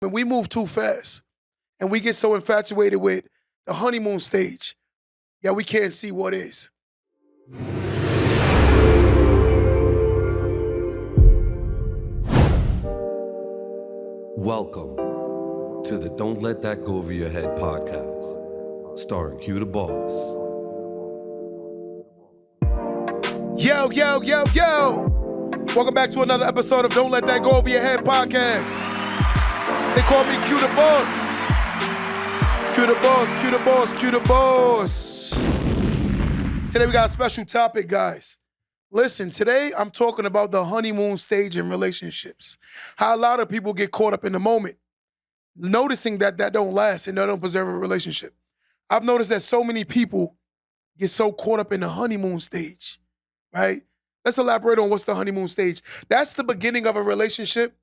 When we move too fast and we get so infatuated with the honeymoon stage, yeah, we can't see what is. Welcome to the Don't Let That Go Over Your Head podcast, starring Q the Boss. Yo, yo, yo, yo. Welcome back to another episode of Don't Let That Go Over Your Head podcast. They call me Q the Boss. Q the Boss, Q the Boss, Q the Boss. Today we got a special topic, guys. Listen, today I'm talking about the honeymoon stage in relationships. How a lot of people get caught up in the moment, noticing that don't last and that don't preserve a relationship. I've noticed that so many people get so caught up in the honeymoon stage, right? Let's elaborate on what's the honeymoon stage. That's the beginning of a relationship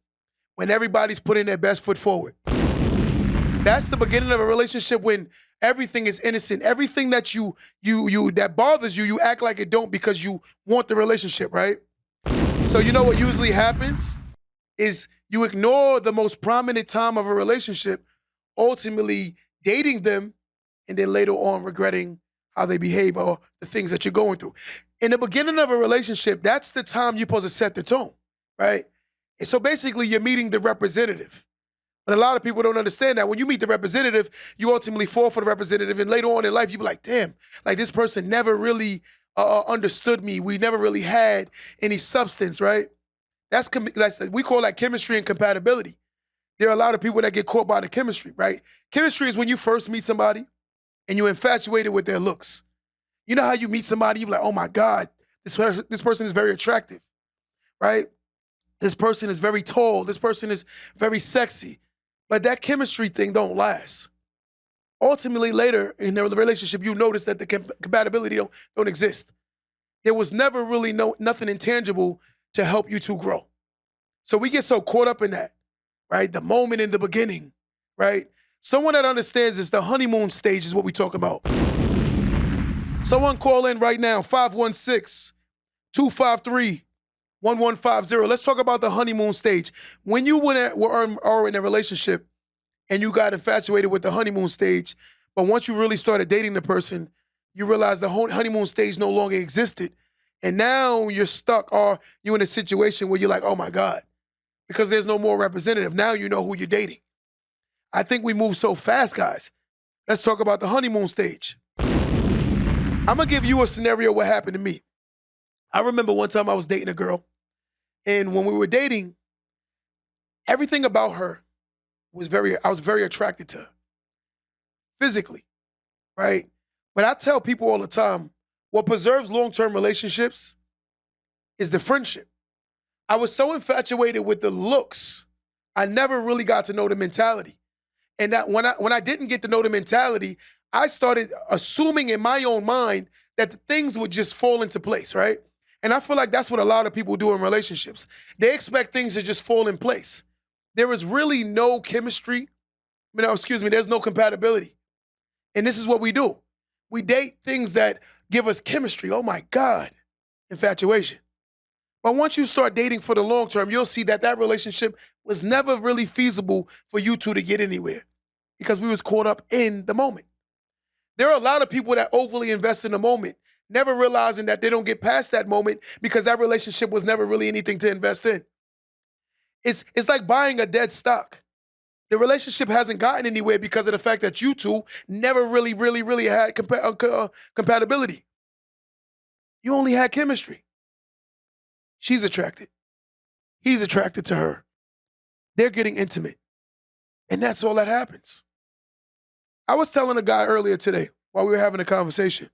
when everybody's putting their best foot forward. That's the beginning of a relationship when everything is innocent. Everything that you that bothers you, you act like it don't because you want the relationship, right? So you know what usually happens is you ignore the most prominent time of a relationship, ultimately dating them, and then later on regretting how they behave or the things that you're going through. In the beginning of a relationship, that's the time you're supposed to set the tone, right? And so basically you're meeting the representative. But a lot of people don't understand that. When you meet the representative, you ultimately fall for the representative. And later on in life, you be like, damn, like this person never really understood me. We never really had any substance, right? We call that chemistry and compatibility. There are a lot of people that get caught by the chemistry, right? Chemistry is when you first meet somebody and you're infatuated with their looks. You know how you meet somebody, you're like, oh my God, this person is very attractive, right? This person is very tall. This person is very sexy. But that chemistry thing don't last. Ultimately, later in the relationship, you notice that the compatibility don't exist. There was never really nothing intangible to help you two grow. So we get so caught up in that, right? The moment in the beginning, right? Someone that understands this, the honeymoon stage is what we talk about. Someone call in right now, 516-253-1150. Let's talk about the honeymoon stage. When you were in a relationship and you got infatuated with the honeymoon stage, but once you really started dating the person, you realize the whole honeymoon stage no longer existed. And now you're stuck or you're in a situation where you're like, oh my God, because there's no more representative. Now you know who you're dating. I think we move so fast, guys. Let's talk about the honeymoon stage. I'm going to give you a scenario what happened to me. I remember one time I was dating a girl, and when we were dating, everything about her I was very attracted to her, physically, right? But I tell people all the time, what preserves long-term relationships is the friendship. I was so infatuated with the looks, I never really got to know the mentality. And that when I didn't get to know the mentality, I started assuming in my own mind that the things would just fall into place, right? And I feel like that's what a lot of people do in relationships. They expect things to just fall in place. There is really no chemistry. There's no compatibility. And this is what we do. We date things that give us chemistry. Oh my God, infatuation. But once you start dating for the long term, you'll see that relationship was never really feasible for you two to get anywhere because we was caught up in the moment. There are a lot of people that overly invest in the moment, never realizing that they don't get past that moment because that relationship was never really anything to invest in. It's like buying a dead stock. The relationship hasn't gotten anywhere because of the fact that you two never really had compatibility. You only had chemistry. She's attracted. He's attracted to her. They're getting intimate. And that's all that happens. I was telling a guy earlier today while we were having a conversation,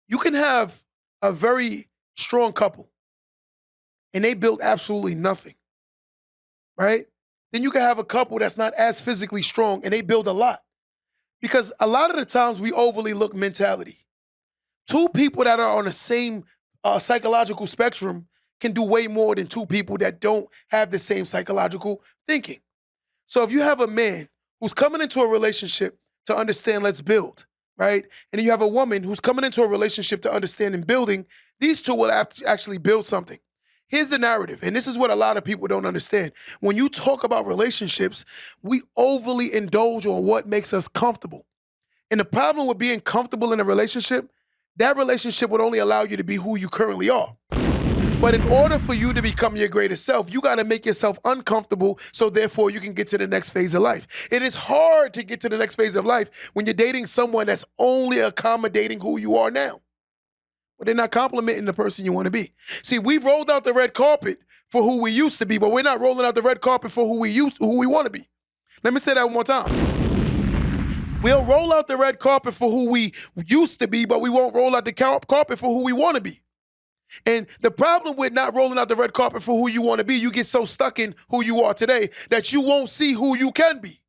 you can have a very strong couple and they build absolutely nothing, right? Then you can have a couple that's not as physically strong and they build a lot. Because a lot of the times we overly look mentality. Two people that are on the same psychological spectrum can do way more than two people that don't have the same psychological thinking. So if you have a man who's coming into a relationship to understand, let's build, right? And then you have a woman who's coming into a relationship to understand and building, these two will actually build something. Here's the narrative, and this is what a lot of people don't understand. When you talk about relationships, we overly indulge on what makes us comfortable. And the problem with being comfortable in a relationship, that relationship would only allow you to be who you currently are. But in order for you to become your greatest self, you got to make yourself uncomfortable so therefore you can get to the next phase of life. It is hard to get to the next phase of life when you're dating someone that's only accommodating who you are now. But they're not complimenting the person you want to be. See, we've rolled out the red carpet for who we used to be, but we're not rolling out the red carpet for who we want to be. Let me say that one more time. We'll roll out the red carpet for who we used to be, but we won't roll out the carpet for who we want to be. And the problem with not rolling out the red carpet for who you want to be, you get so stuck in who you are today that you won't see who you can be.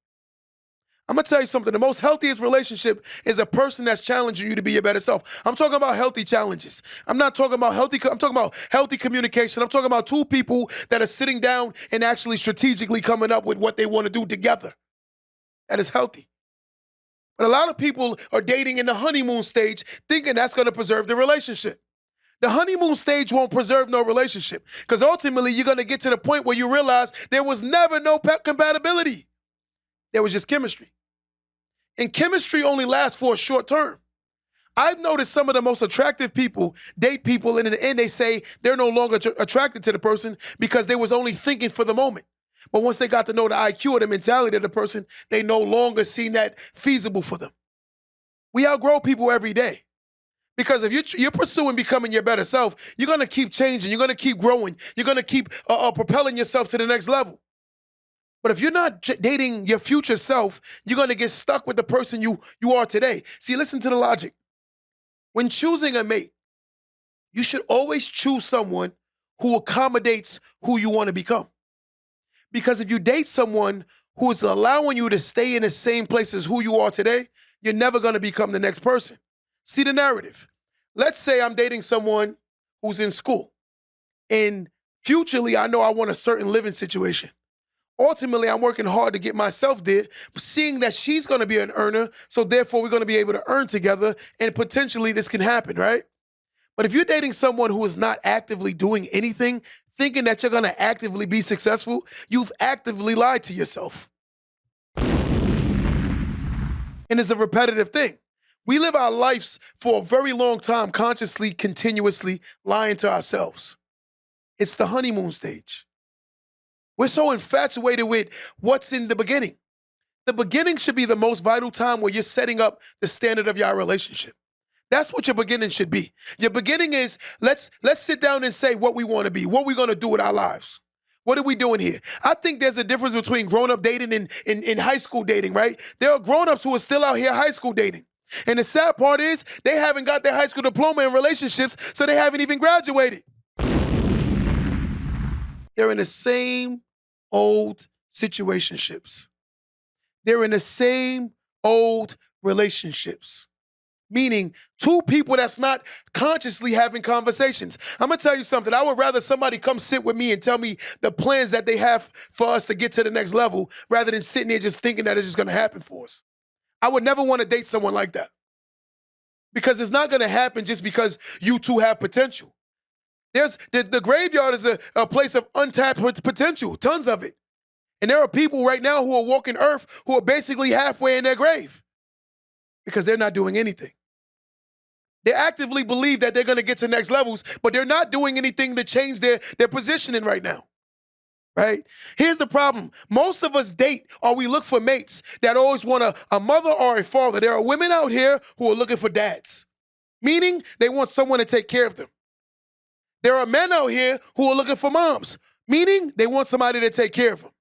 I'm going to tell you something. The most healthiest relationship is a person that's challenging you to be your better self. I'm talking about healthy challenges. I'm not talking about I'm talking about healthy communication. I'm talking about two people that are sitting down and actually strategically coming up with what they want to do together. That is healthy. But a lot of people are dating in the honeymoon stage thinking that's going to preserve the relationship. The honeymoon stage won't preserve no relationship because ultimately you're going to get to the point where you realize there was never no compatibility. There was just chemistry. And chemistry only lasts for a short term. I've noticed some of the most attractive people date people, and in the end they say they're no longer attracted to the person because they was only thinking for the moment. But once they got to know the IQ or the mentality of the person, they no longer seen that feasible for them. We outgrow people every day. Because if you're pursuing becoming your better self, you're going to keep changing. You're going to keep growing. You're going to keep propelling yourself to the next level. But if you're not dating your future self, you're going to get stuck with the person you are today. See, listen to the logic. When choosing a mate, you should always choose someone who accommodates who you want to become. Because if you date someone who is allowing you to stay in the same place as who you are today, you're never going to become the next person. See the narrative. Let's say I'm dating someone who's in school, and futurely I know I want a certain living situation. Ultimately, I'm working hard to get myself there, seeing that she's going to be an earner, so therefore we're going to be able to earn together, and potentially this can happen, right? But if you're dating someone who is not actively doing anything, thinking that you're going to actively be successful, you've actively lied to yourself. And it's a repetitive thing. We live our lives for a very long time consciously, continuously lying to ourselves. It's the honeymoon stage. We're so infatuated with what's in the beginning. The beginning should be the most vital time where you're setting up the standard of your relationship. That's what your beginning should be. Your beginning is, let's sit down and say what we want to be, what we're going to do with our lives. What are we doing here? I think there's a difference between grown-up dating and in high school dating, right? There are grown-ups who are still out here high school dating. And the sad part is they haven't got their high school diploma in relationships, so they haven't even graduated. They're in the same old situationships. They're in the same old relationships. Meaning two people that's not consciously having conversations. I'm going to tell you something. I would rather somebody come sit with me and tell me the plans that they have for us to get to the next level rather than sitting there just thinking that it's just going to happen for us. I would never want to date someone like that. Because it's not going to happen just because you two have potential. There's the graveyard is a place of untapped potential, tons of it. And there are people right now who are walking earth who are basically halfway in their grave because they're not doing anything. They actively believe that they're going to get to next levels, but they're not doing anything to change their positioning right now. Right? Here's the problem. Most of us date or we look for mates that always want a mother or a father. There are women out here who are looking for dads, meaning they want someone to take care of them. There are men out here who are looking for moms, meaning they want somebody to take care of them.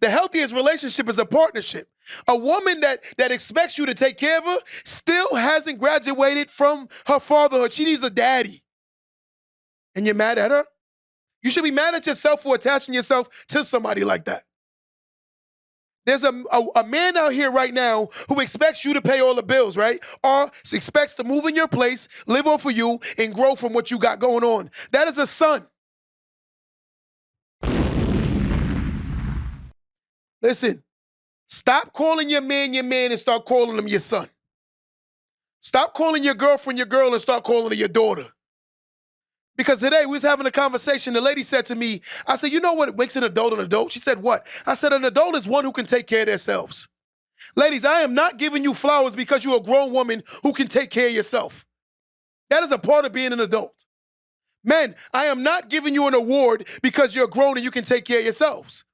The healthiest relationship is a partnership. A woman that expects you to take care of her still hasn't graduated from her fatherhood. She needs a daddy. And you're mad at her? You should be mad at yourself for attaching yourself to somebody like that. There's a man out here right now who expects you to pay all the bills, right? Or expects to move in your place, live off of you, and grow from what you got going on. That is a son. Listen, stop calling your man and start calling him your son. Stop calling your girlfriend your girl and start calling her your daughter. Because today we was having a conversation. The lady said to me, I said, you know what makes an adult an adult? She said, what? I said, an adult is one who can take care of themselves. Ladies, I am not giving you flowers because you're a grown woman who can take care of yourself. That is a part of being an adult. Men, I am not giving you an award because you're grown and you can take care of yourselves.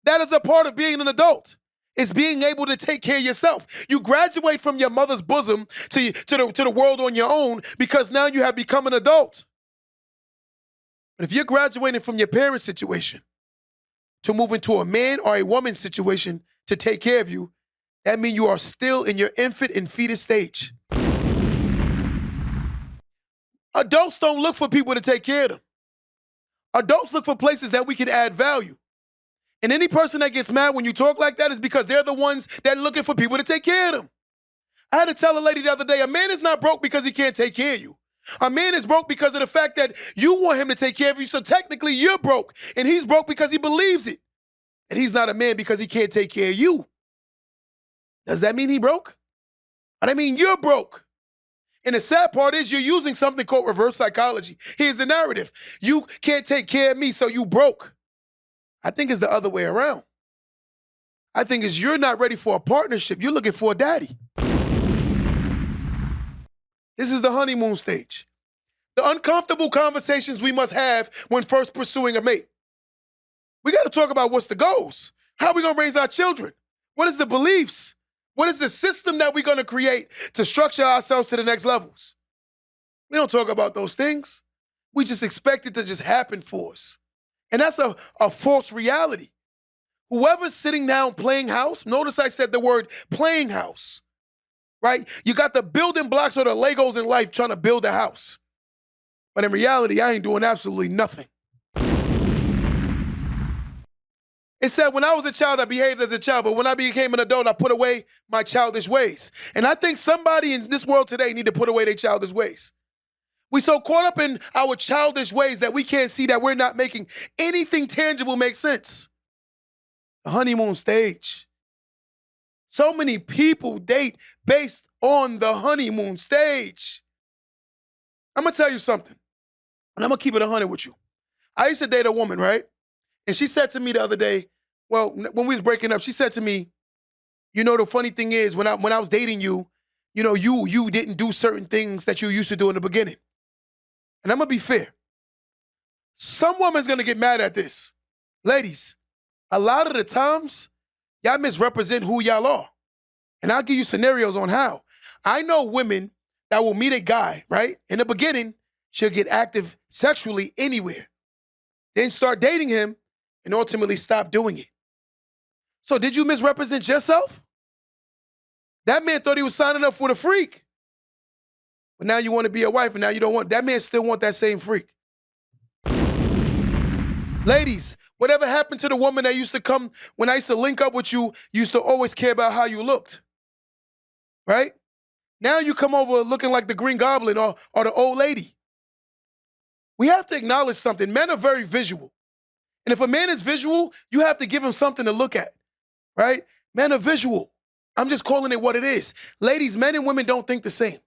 That is a part of being an adult. It's being able to take care of yourself. You graduate from your mother's bosom to the world on your own because now you have become an adult. But if you're graduating from your parents' situation to move into a man or a woman's situation to take care of you, that means you are still in your infant and fetus stage. Adults don't look for people to take care of them. Adults look for places that we can add value. And any person that gets mad when you talk like that is because they're the ones that are looking for people to take care of them. I had to tell a lady the other day, a man is not broke because he can't take care of you. A man is broke because of the fact that you want him to take care of you, so technically you're broke. And he's broke because he believes it. And he's not a man because he can't take care of you. Does that mean he broke? I mean, you're broke. And the sad part is you're using something called reverse psychology. Here's the narrative. You can't take care of me, so you broke. I think it's the other way around. I think it's you're not ready for a partnership. You're looking for a daddy. This is the honeymoon stage. The uncomfortable conversations we must have when first pursuing a mate. We got to talk about what's the goals. How are we going to raise our children? What is the beliefs? What is the system that we're going to create to structure ourselves to the next levels? We don't talk about those things. We just expect it to just happen for us. And that's a false reality. Whoever's sitting down playing house, notice I said the word playing house, right? You got the building blocks or the Legos in life trying to build a house. But in reality, I ain't doing absolutely nothing. It said when I was a child, I behaved as a child, but when I became an adult, I put away my childish ways. And I think somebody in this world today need to put away their childish ways. We so caught up in our childish ways that we can't see that we're not making anything tangible make sense. The honeymoon stage. So many people date based on the honeymoon stage. I'm going to tell you something, and I'm going to keep it 100 with you. I used to date a woman, right? And she said to me the other day, well, when we was breaking up, she said to me, you know, the funny thing is when I was dating you, you know, you didn't do certain things that you used to do in the beginning. And I'm going to be fair. Some woman's going to get mad at this. Ladies, a lot of the times, y'all misrepresent who y'all are. And I'll give you scenarios on how. I know women that will meet a guy, right? In the beginning, she'll get active sexually anywhere. Then start dating him and ultimately stop doing it. So did you misrepresent yourself? That man thought he was signing up for the freak. But now you want to be a wife and now you don't want, that man still want that same freak. Ladies, whatever happened to the woman that used to come, when I used to link up with you, you used to always care about how you looked, right? Now you come over looking like the Green Goblin or the old lady. We have to acknowledge something. Men are very visual. And if a man is visual, you have to give him something to look at, right? Men are visual. I'm just calling it what it is. Ladies, men and women don't think the same.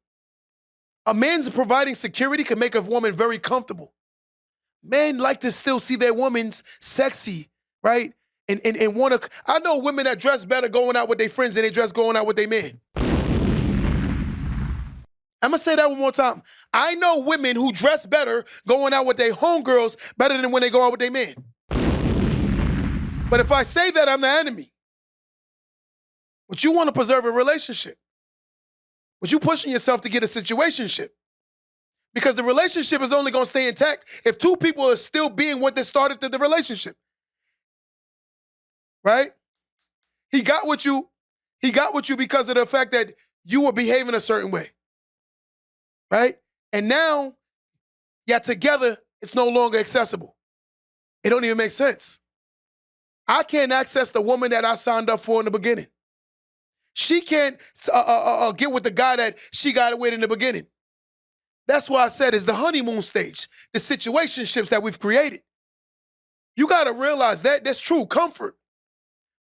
A man's providing security can make a woman very comfortable. Men like to still see their women's sexy, right? And want to, I know women that dress better going out with their friends than they dress going out with their men. I'm going to say that one more time. I know women who dress better going out with their homegirls better than when they go out with their men. But if I say that, I'm the enemy. But you want to preserve a relationship. But you pushing yourself to get a situationship. Because the relationship is only going to stay intact if two people are still being what they started the relationship. Right? He got with you because of the fact that you were behaving a certain way. Right? And now, yeah, together, it's no longer accessible. It don't even make sense. I can't access the woman that I signed up for in the beginning. She can't get with the guy that she got with in the beginning. That's why I said it's the honeymoon stage, the situationships that we've created. You got to realize that that's true comfort.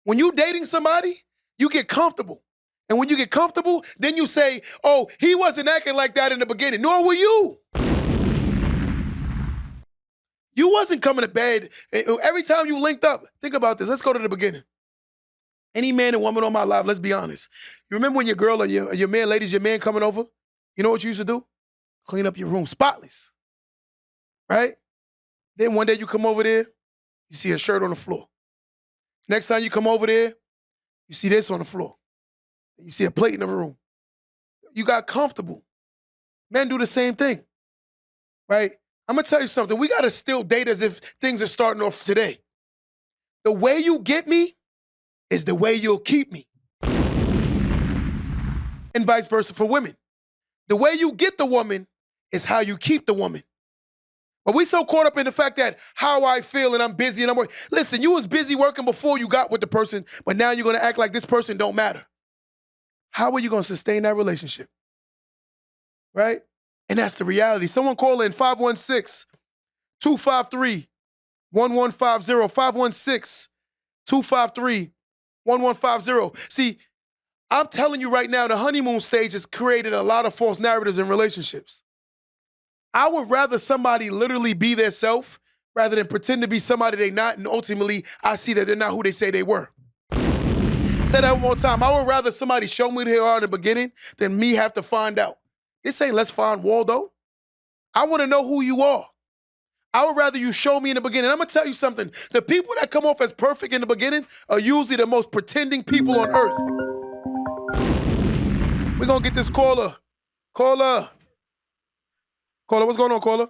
When you dating somebody, you get comfortable. And when you get comfortable, then you say, oh, he wasn't acting like that in the beginning, nor were you. You wasn't coming to bed. Every time you linked up, think about this. Let's go to the beginning. Any man and woman on my life, let's be honest. You remember when your girl or your man, ladies, your man coming over, you know what you used to do? Clean up your room spotless, right? Then one day you come over there, you see a shirt on the floor. Next time you come over there, you see this on the floor. You see a plate in the room. You got comfortable. Men do the same thing, right? I'm gonna tell you something. We gotta still date as if things are starting off today. The way you get me is the way you'll keep me. And vice versa for women. The way you get the woman is how you keep the woman. But we so caught up in the fact that how I feel and I'm busy and I'm working. Listen, you was busy working before you got with the person, but now you're gonna act like this person don't matter. How are you gonna sustain that relationship? Right? And that's the reality. Someone call in 516-253-1150. 516-253-1150. See, I'm telling you right now, the honeymoon stage has created a lot of false narratives in relationships. I would rather somebody literally be their self rather than pretend to be somebody they're not, and ultimately I see that they're not who they say they were. Say that one more time. I would rather somebody show me who they are in the beginning than me have to find out. This ain't Let's Find Waldo. I want to know who you are. I would rather you show me in the beginning. I'm going to tell you something. The people that come off as perfect in the beginning are usually the most pretending people on earth. We're going to get this caller. Caller, what's going on, caller?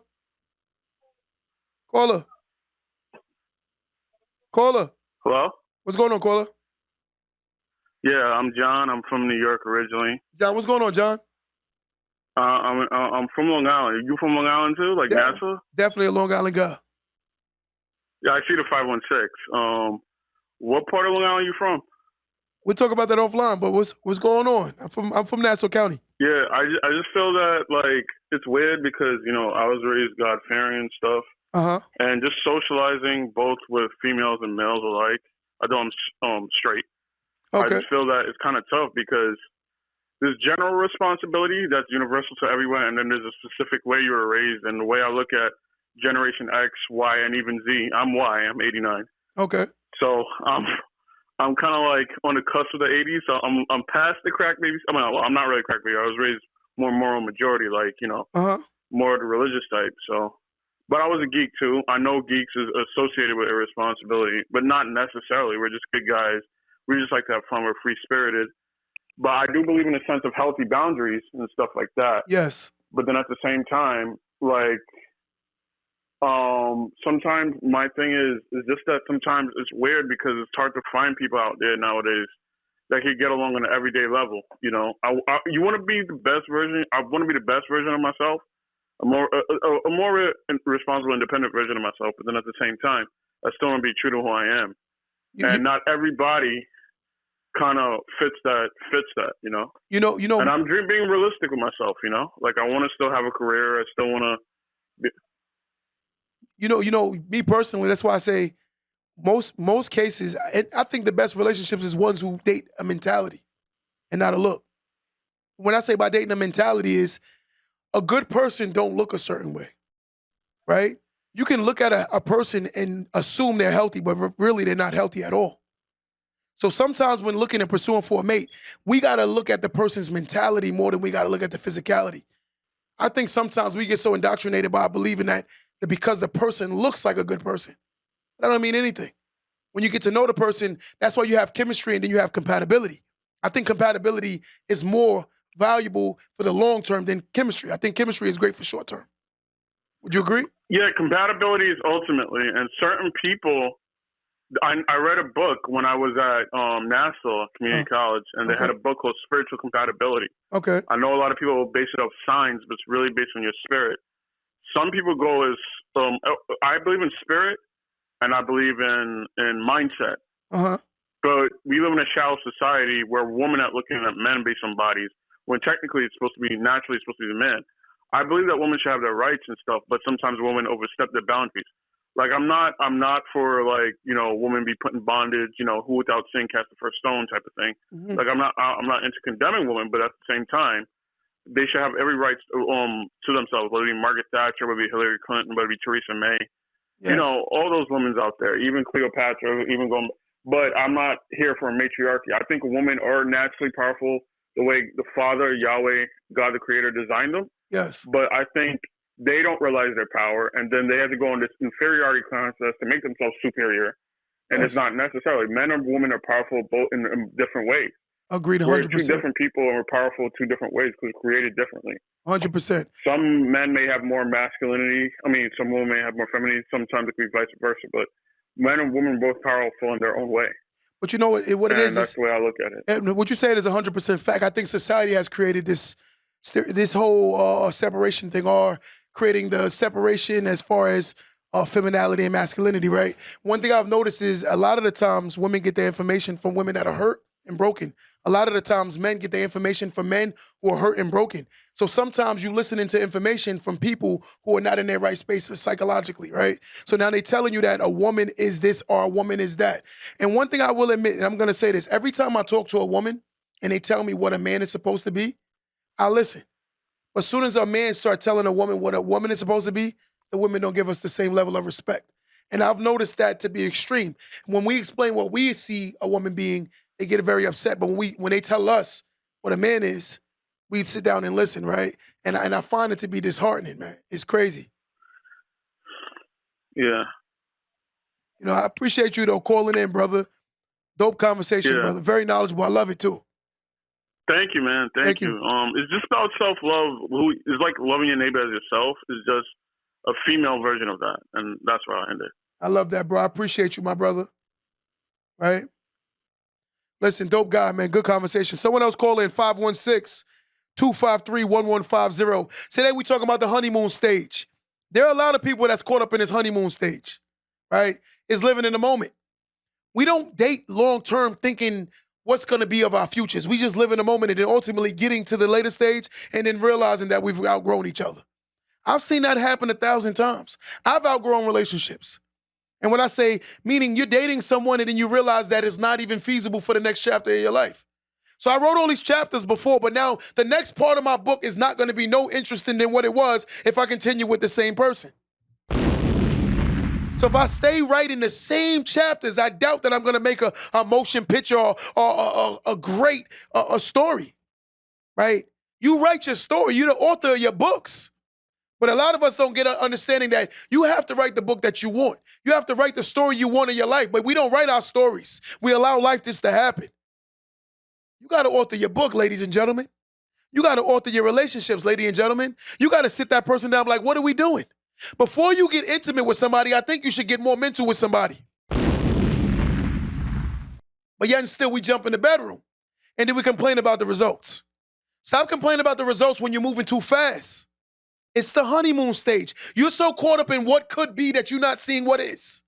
Caller. Hello? What's going on, caller? Yeah, I'm John. I'm from New York originally. John, what's going on, John? I'm from Long Island. Are you from Long Island too, like Nassau? Definitely a Long Island guy. Yeah, I see the 516. What part of Long Island are you from? We'll talk about that offline, but what's going on? I'm from Nassau County. Yeah, I just feel that like it's weird because I was raised God-fearing and stuff, and just socializing both with females and males alike. I know I'm straight. Okay. I just feel that it's kind of tough because there's general responsibility that's universal to everyone, and then there's a specific way you were raised. And the way I look at Generation X, Y, and even Z, I'm Y. I'm 89. Okay. So I'm kind of like on the cusp of the 80s. So I'm past the crack baby. I mean, well, I'm not really crack baby. I was raised more moral majority, like more of the religious type. So, but I was a geek too. I know geeks is associated with irresponsibility, but not necessarily. We're just good guys. We just like to have fun. We're free spirited. But I do believe in a sense of healthy boundaries and stuff like that. Yes. But then at the same time, like, sometimes my thing is just that sometimes it's weird because it's hard to find people out there nowadays that can get along on an everyday level. You want to be the best version. I want to be the best version of myself, a more responsible, independent version of myself. But then at the same time, I still want to be true to who I am. And not everybody kind of fits that, And I'm being realistic with myself, Like I want to still have a career. I still want to me personally, that's why I say most cases, I think the best relationships is ones who date a mentality and not a look. When I say by dating a mentality is a good person don't look a certain way, right? You can look at a person and assume they're healthy, but really they're not healthy at all. So sometimes when looking and pursuing for a mate, we got to look at the person's mentality more than we got to look at the physicality. I think sometimes we get so indoctrinated by believing that because the person looks like a good person, that don't mean anything. When you get to know the person, that's why you have chemistry and then you have compatibility. I think compatibility is more valuable for the long term than chemistry. I think chemistry is great for short term. Would you agree? Yeah, compatibility is ultimately, and certain people, I read a book when I was at Nassau Community College, and they had a book called Spiritual Compatibility. Okay. I know a lot of people base it off signs, but it's really based on your spirit. Some people go as, I believe in spirit, and I believe in mindset. But we live in a shallow society where women are looking at men based on bodies, when technically it's supposed to be naturally supposed to be the man. I believe that women should have their rights and stuff, but sometimes women overstep their boundaries. Like I'm not for like, women be put in bondage, who without sin cast the first stone type of thing. Mm-hmm. Like I'm not into condemning women, but at the same time, they should have every right to themselves, whether it be Margaret Thatcher, whether it be Hillary Clinton, whether it be Theresa May. You know, all those women's out there, even Cleopatra, even going. But I'm not here for a matriarchy. I think women are naturally powerful the way the Father, Yahweh, God the Creator designed them. Yes. But I think they don't realize their power, and then they have to go on this inferiority contest to make themselves superior. And it's not necessarily. Men and women are powerful both in different ways. Agreed, 100%. We're two different people and we're powerful two different ways because we're created differently. 100%. Some men may have more masculinity. I mean, some women may have more femininity. Sometimes it could be vice versa. But men and women are both powerful in their own way. But you know what it is? That's the way I look at it. What you said is 100% fact. I think society has created this whole separation thing, or creating the separation as far as femininity and masculinity, right? One thing I've noticed is a lot of the times women get their information from women that are hurt and broken. A lot of the times men get their information from men who are hurt and broken. So sometimes you listening to information from people who are not in their right spaces psychologically, right? So now they're telling you that a woman is this or a woman is that. And one thing I will admit, and I'm going to say this, every time I talk to a woman and they tell me what a man is supposed to be, I listen. But as soon as a man starts telling a woman what a woman is supposed to be, the women don't give us the same level of respect. And I've noticed that to be extreme. When we explain what we see a woman being, they get very upset. But when they tell us what a man is, we sit down and listen, right? And I find it to be disheartening, man. It's crazy. Yeah. You know, I appreciate you, though, calling in, brother. Dope conversation, brother. Very knowledgeable. I love it, too. Thank you, man. Thank you. It's just about self-love. It's like loving your neighbor as yourself. It's just a female version of that. And that's where I end it. I love that, bro. I appreciate you, my brother. Right? Listen, dope guy, man. Good conversation. Someone else call in, 516-253-1150. Today we talking about the honeymoon stage. There are a lot of people that's caught up in this honeymoon stage, right? Is living in the moment. We don't date long-term thinking what's going to be of our futures. We just live in the moment and then ultimately getting to the later stage and then realizing that we've outgrown each other. I've seen that happen 1,000 times. I've outgrown relationships. And when I say, meaning you're dating someone and then you realize that it's not even feasible for the next chapter of your life. So I wrote all these chapters before, but now the next part of my book is not going to be no interesting than what it was if I continue with the same person. So if I stay writing the same chapters, I doubt that I'm going to make a motion picture or a great story, right? You write your story. You're the author of your books. But a lot of us don't get an understanding that you have to write the book that you want. You have to write the story you want in your life, but we don't write our stories. We allow life just to happen. You got to author your book, ladies and gentlemen. You got to author your relationships, ladies and gentlemen. You got to sit that person down like, what are we doing? Before you get intimate with somebody, I think you should get more mental with somebody. But yet and still we jump in the bedroom and then we complain about the results. Stop complaining about the results when you're moving too fast. It's the honeymoon stage. You're so caught up in what could be that you're not seeing what is.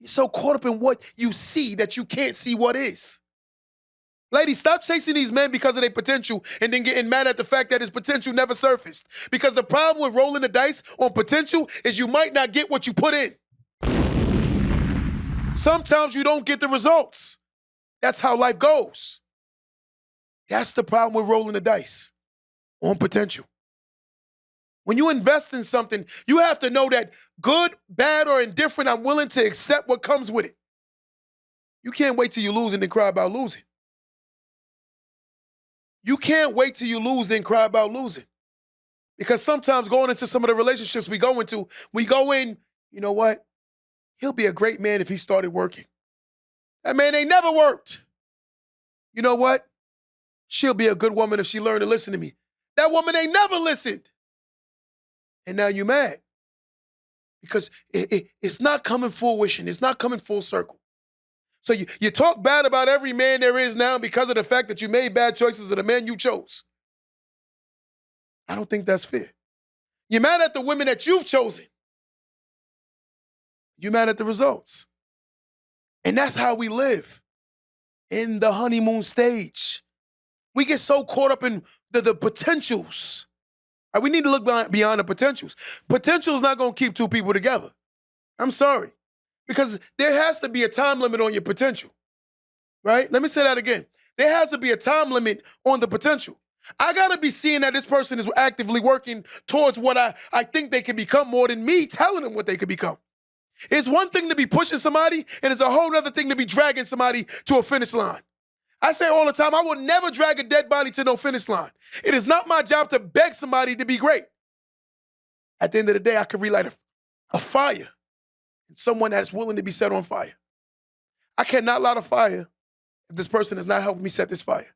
You're so caught up in what you see that you can't see what is. Ladies, stop chasing these men because of their potential and then getting mad at the fact that his potential never surfaced. Because the problem with rolling the dice on potential is you might not get what you put in. Sometimes you don't get the results. That's how life goes. That's the problem with rolling the dice on potential. When you invest in something, you have to know that good, bad, or indifferent, I'm willing to accept what comes with it. You can't wait till you lose and then cry about losing. You can't wait till you lose, then cry about losing. Because sometimes going into some of the relationships we go in, you know what? He'll be a great man if he started working. That man ain't never worked. You know what? She'll be a good woman if she learned to listen to me. That woman ain't never listened. And now you're mad. Because it's not coming fruition. It's not coming full circle. So you talk bad about every man there is now because of the fact that you made bad choices of the man you chose. I don't think that's fair. You're mad at the women that you've chosen. You're mad at the results. And that's how we live in the honeymoon stage. We get so caught up in the potentials. Right, we need to look beyond the potentials. Potential is not going to keep two people together. I'm sorry. Because there has to be a time limit on your potential, right? Let me say that again. There has to be a time limit on the potential. I got to be seeing that this person is actively working towards what I think they can become more than me telling them what they could become. It's one thing to be pushing somebody, and it's a whole other thing to be dragging somebody to a finish line. I say all the time, I will never drag a dead body to no finish line. It is not my job to beg somebody to be great. At the end of the day, I could relight a fire in someone that is willing to be set on fire. I cannot light a fire if this person is not helping me set this fire.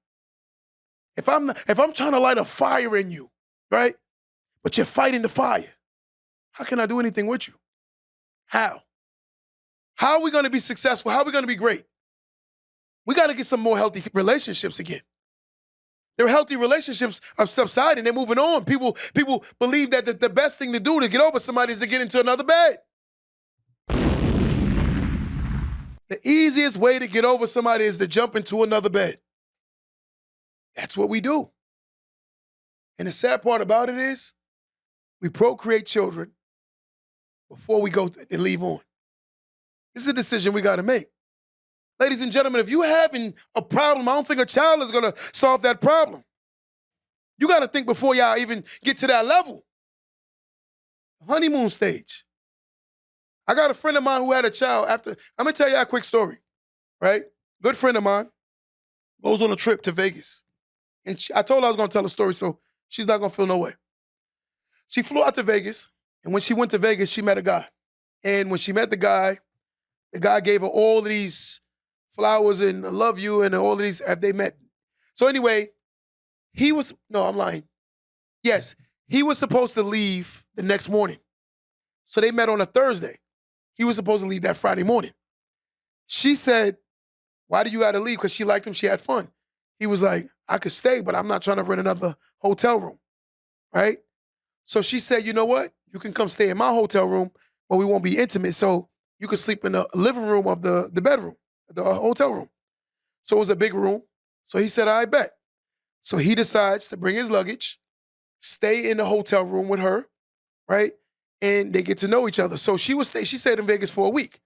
If I'm trying to light a fire in you, right, but you're fighting the fire, how can I do anything with you? How? How are we going to be successful? How are we going to be great? We got to get some more healthy relationships again. Their healthy relationships are subsiding. They're moving on. People believe that the best thing to do to get over somebody is to get into another bed. The easiest way to get over somebody is to jump into another bed. That's what we do. And the sad part about it is we procreate children before we go and leave on. This is a decision we got to make. Ladies and gentlemen, if you're having a problem, I don't think a child is going to solve that problem. You got to think before y'all even get to that level. Honeymoon stage. I got a friend of mine who had a child after. I'm going to tell you a quick story, right? Good friend of mine goes on a trip to Vegas. And I told her I was going to tell a story, so she's not going to feel no way. She flew out to Vegas, and when she went to Vegas, she met a guy. And when she met the guy gave her all of these flowers and I love you and all of these, they met. So anyway, I'm lying. Yes, he was supposed to leave the next morning. So they met on a Thursday. He was supposed to leave that Friday morning. She said, why do you got to leave? Because she liked him, she had fun. He was like, I could stay, but I'm not trying to rent another hotel room, right? So she said, you know what? You can come stay in my hotel room, but we won't be intimate, so you can sleep in the living room of the bedroom, the hotel room. So it was a big room. So he said, I bet. So he decides to bring his luggage, stay in the hotel room with her, right? And they get to know each other. So she stayed in Vegas for a week.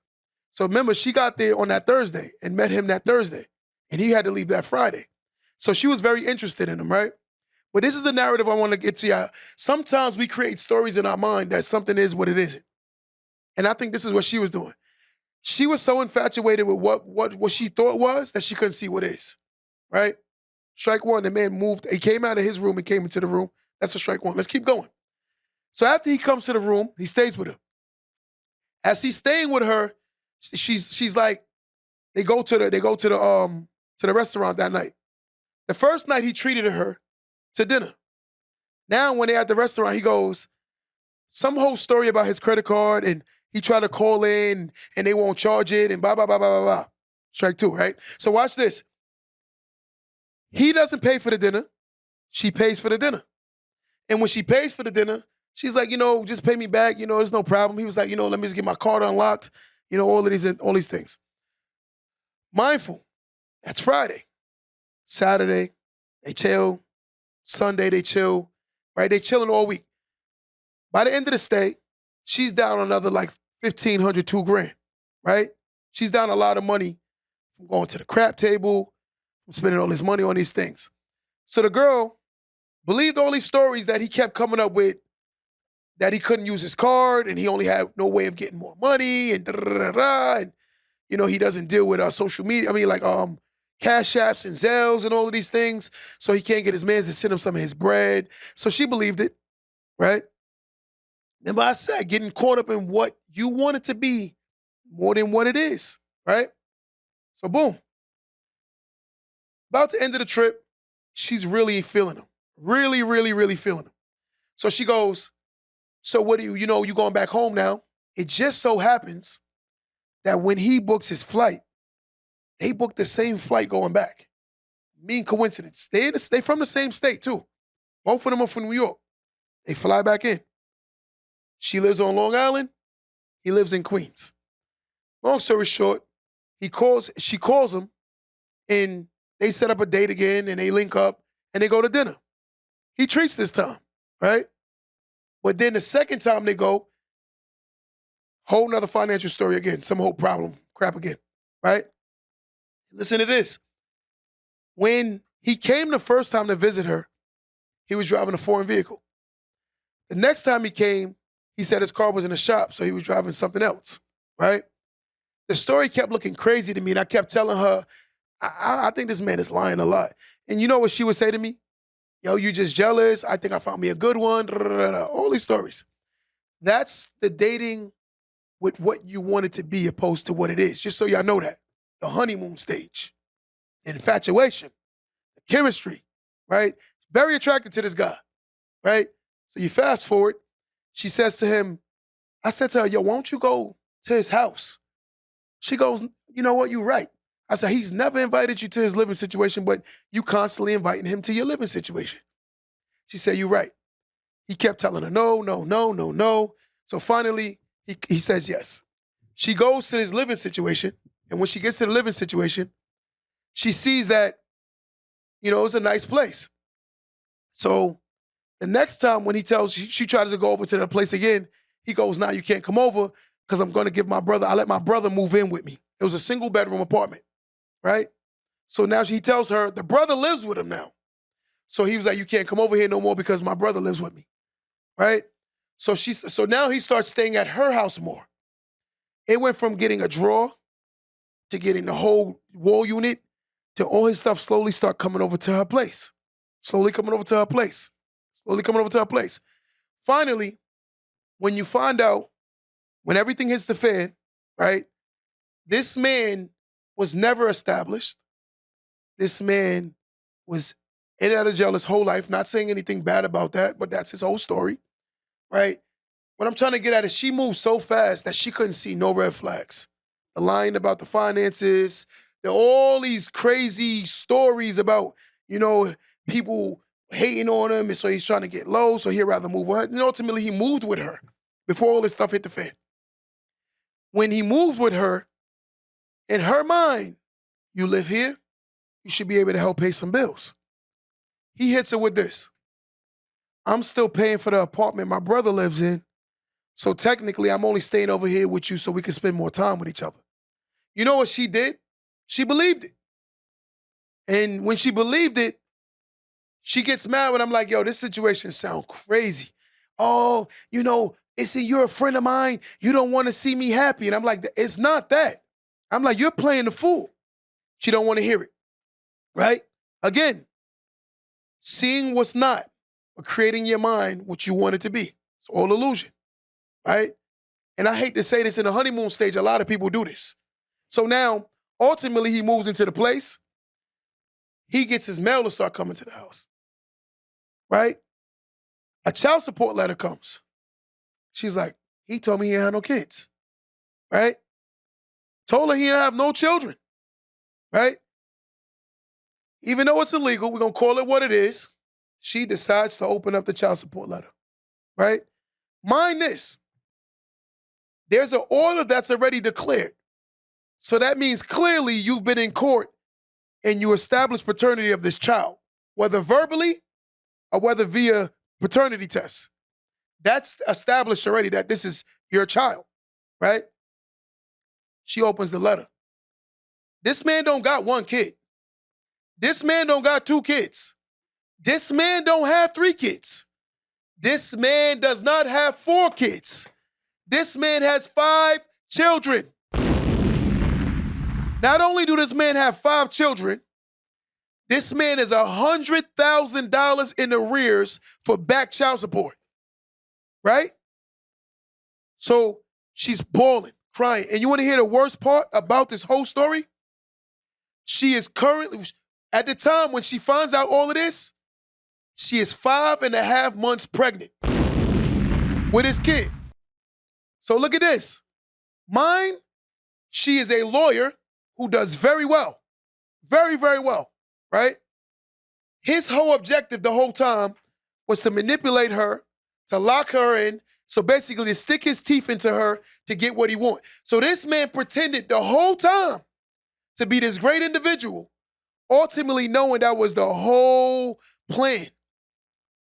So remember, she got there on that Thursday and met him that Thursday. And he had to leave that Friday. So she was very interested in him, right? But this is the narrative I want to get to you. Sometimes we create stories in our mind that something is what it isn't. And I think this is what she was doing. She was so infatuated with what she thought was that she couldn't see what is, right? Strike one, the man moved. He came out of his room and came into the room. That's a strike one. Let's keep going. So after he comes to the room, he stays with her. As he's staying with her, she's like, they go to the restaurant that night. The first night he treated her to dinner. Now when they're at the restaurant, he goes, some whole story about his credit card and he tried to call in and they won't charge it and blah, blah, blah, blah, blah, blah. Strike two, right? So watch this. He doesn't pay for the dinner. She pays for the dinner. And when she pays for the dinner, she's like, just pay me back. There's no problem. He was like, let me just get my card unlocked. All these things. Mindful. That's Friday. Saturday, they chill. Sunday, they chill. Right? They chilling all week. By the end of the stay, she's down another like $1,500, $2,000. Right? She's down a lot of money from going to the crap table, from spending all this money on these things. So the girl believed all these stories that he kept coming up with, that he couldn't use his card and he only had no way of getting more money and da-da-da-da-da. And, he doesn't deal with social media. Cash Apps and Zelles and all of these things. So he can't get his mans to send him some of his bread. So she believed it, right? Remember I said, getting caught up in what you want it to be more than what it is, right? So boom. About the end of the trip, she's really feeling him. Really, really, really feeling him. So she goes, so what do you going back home now? It just so happens that when he books his flight, they booked the same flight going back. Mean coincidence. They from the same state too. Both of them are from New York. They fly back in. She lives on Long Island. He lives in Queens. Long story short, she calls him, and they set up a date again, and they link up, and they go to dinner. He treats this time, right? But then the second time they go, whole nother financial story again, some whole problem, crap again, right? Listen to this. When he came the first time to visit her, he was driving a foreign vehicle. The next time he came, he said his car was in the shop, so he was driving something else, right? The story kept looking crazy to me, and I kept telling her, I think this man is lying a lot. And you know what she would say to me? Yo, you just jealous. I think I found me a good one. All these stories. That's the dating with what you want it to be opposed to what it is. Just so y'all know that. The honeymoon stage. The infatuation. The chemistry, right? Very attracted to this guy, right? So you fast forward. She says to him, I said to her, yo, why don't you go to his house? She goes, you know what? You're right. I said, he's never invited you to his living situation, but you constantly inviting him to your living situation. She said, you're right. He kept telling her, no, no, no, no, no. So finally, he says yes. She goes to his living situation, and when she gets to the living situation, she sees that, it's a nice place. So the next time when she tries to go over to the place again, he goes, nah, you can't come over because I'm going to I let my brother move in with me. It was a single bedroom apartment, right? So now he tells her the brother lives with him now. So he was like, you can't come over here no more because my brother lives with me, right? So now he starts staying at her house more. It went from getting a drawer to getting the whole wall unit to all his stuff slowly start coming over to her place. Slowly coming over to her place. Slowly coming over to her place. Finally, when you find out, when everything hits the fan, right, this man was never established. This man was in and out of jail his whole life, not saying anything bad about that, but that's his whole story, right? What I'm trying to get at is she moved so fast that she couldn't see no red flags. The lying about the finances, all these crazy stories about, people hating on him, and so he's trying to get low, so he'd rather move with her. And ultimately, he moved with her before all this stuff hit the fan. When he moved with her, in her mind, you live here, you should be able to help pay some bills. He hits her with this. I'm still paying for the apartment my brother lives in, so technically I'm only staying over here with you so we can spend more time with each other. You know what she did? She believed it. And when she believed it, she gets mad when I'm like, yo, this situation sounds crazy. Oh, you're a friend of mine. You don't want to see me happy. And I'm like, it's not that. I'm like, you're playing the fool. She don't want to hear it, right? Again, seeing what's not, or creating your mind what you want it to be. It's all illusion, right? And I hate to say this, in the honeymoon stage, a lot of people do this. So now, ultimately, he moves into the place. He gets his mail to start coming to the house, right? A child support letter comes. She's like, he told me he had no kids, right? Told her he didn't have no children, right? Even though it's illegal, we're going to call it what it is. She decides to open up the child support letter, right? Mind this. There's an order that's already declared. So that means clearly you've been in court and you established paternity of this child, whether verbally or whether via paternity tests. That's established already that this is your child, right? She opens the letter. This man don't got one kid. This man don't got two kids. This man don't have three kids. This man does not have 4 kids. This man has 5 children. Not only do this man have 5 children, this man is $100,000 in arrears for back child support, right? So she's bawling, crying. And you want to hear the worst part about this whole story? She is currently, at the time when she finds out all of this, she is 5.5 months pregnant with his kid. So look at this. Mine, she is a lawyer who does very well. Very, very well, right? His whole objective the whole time was to manipulate her, to lock her in, so basically to stick his teeth into her to get what he wants. So this man pretended the whole time to be this great individual, ultimately knowing that was the whole plan.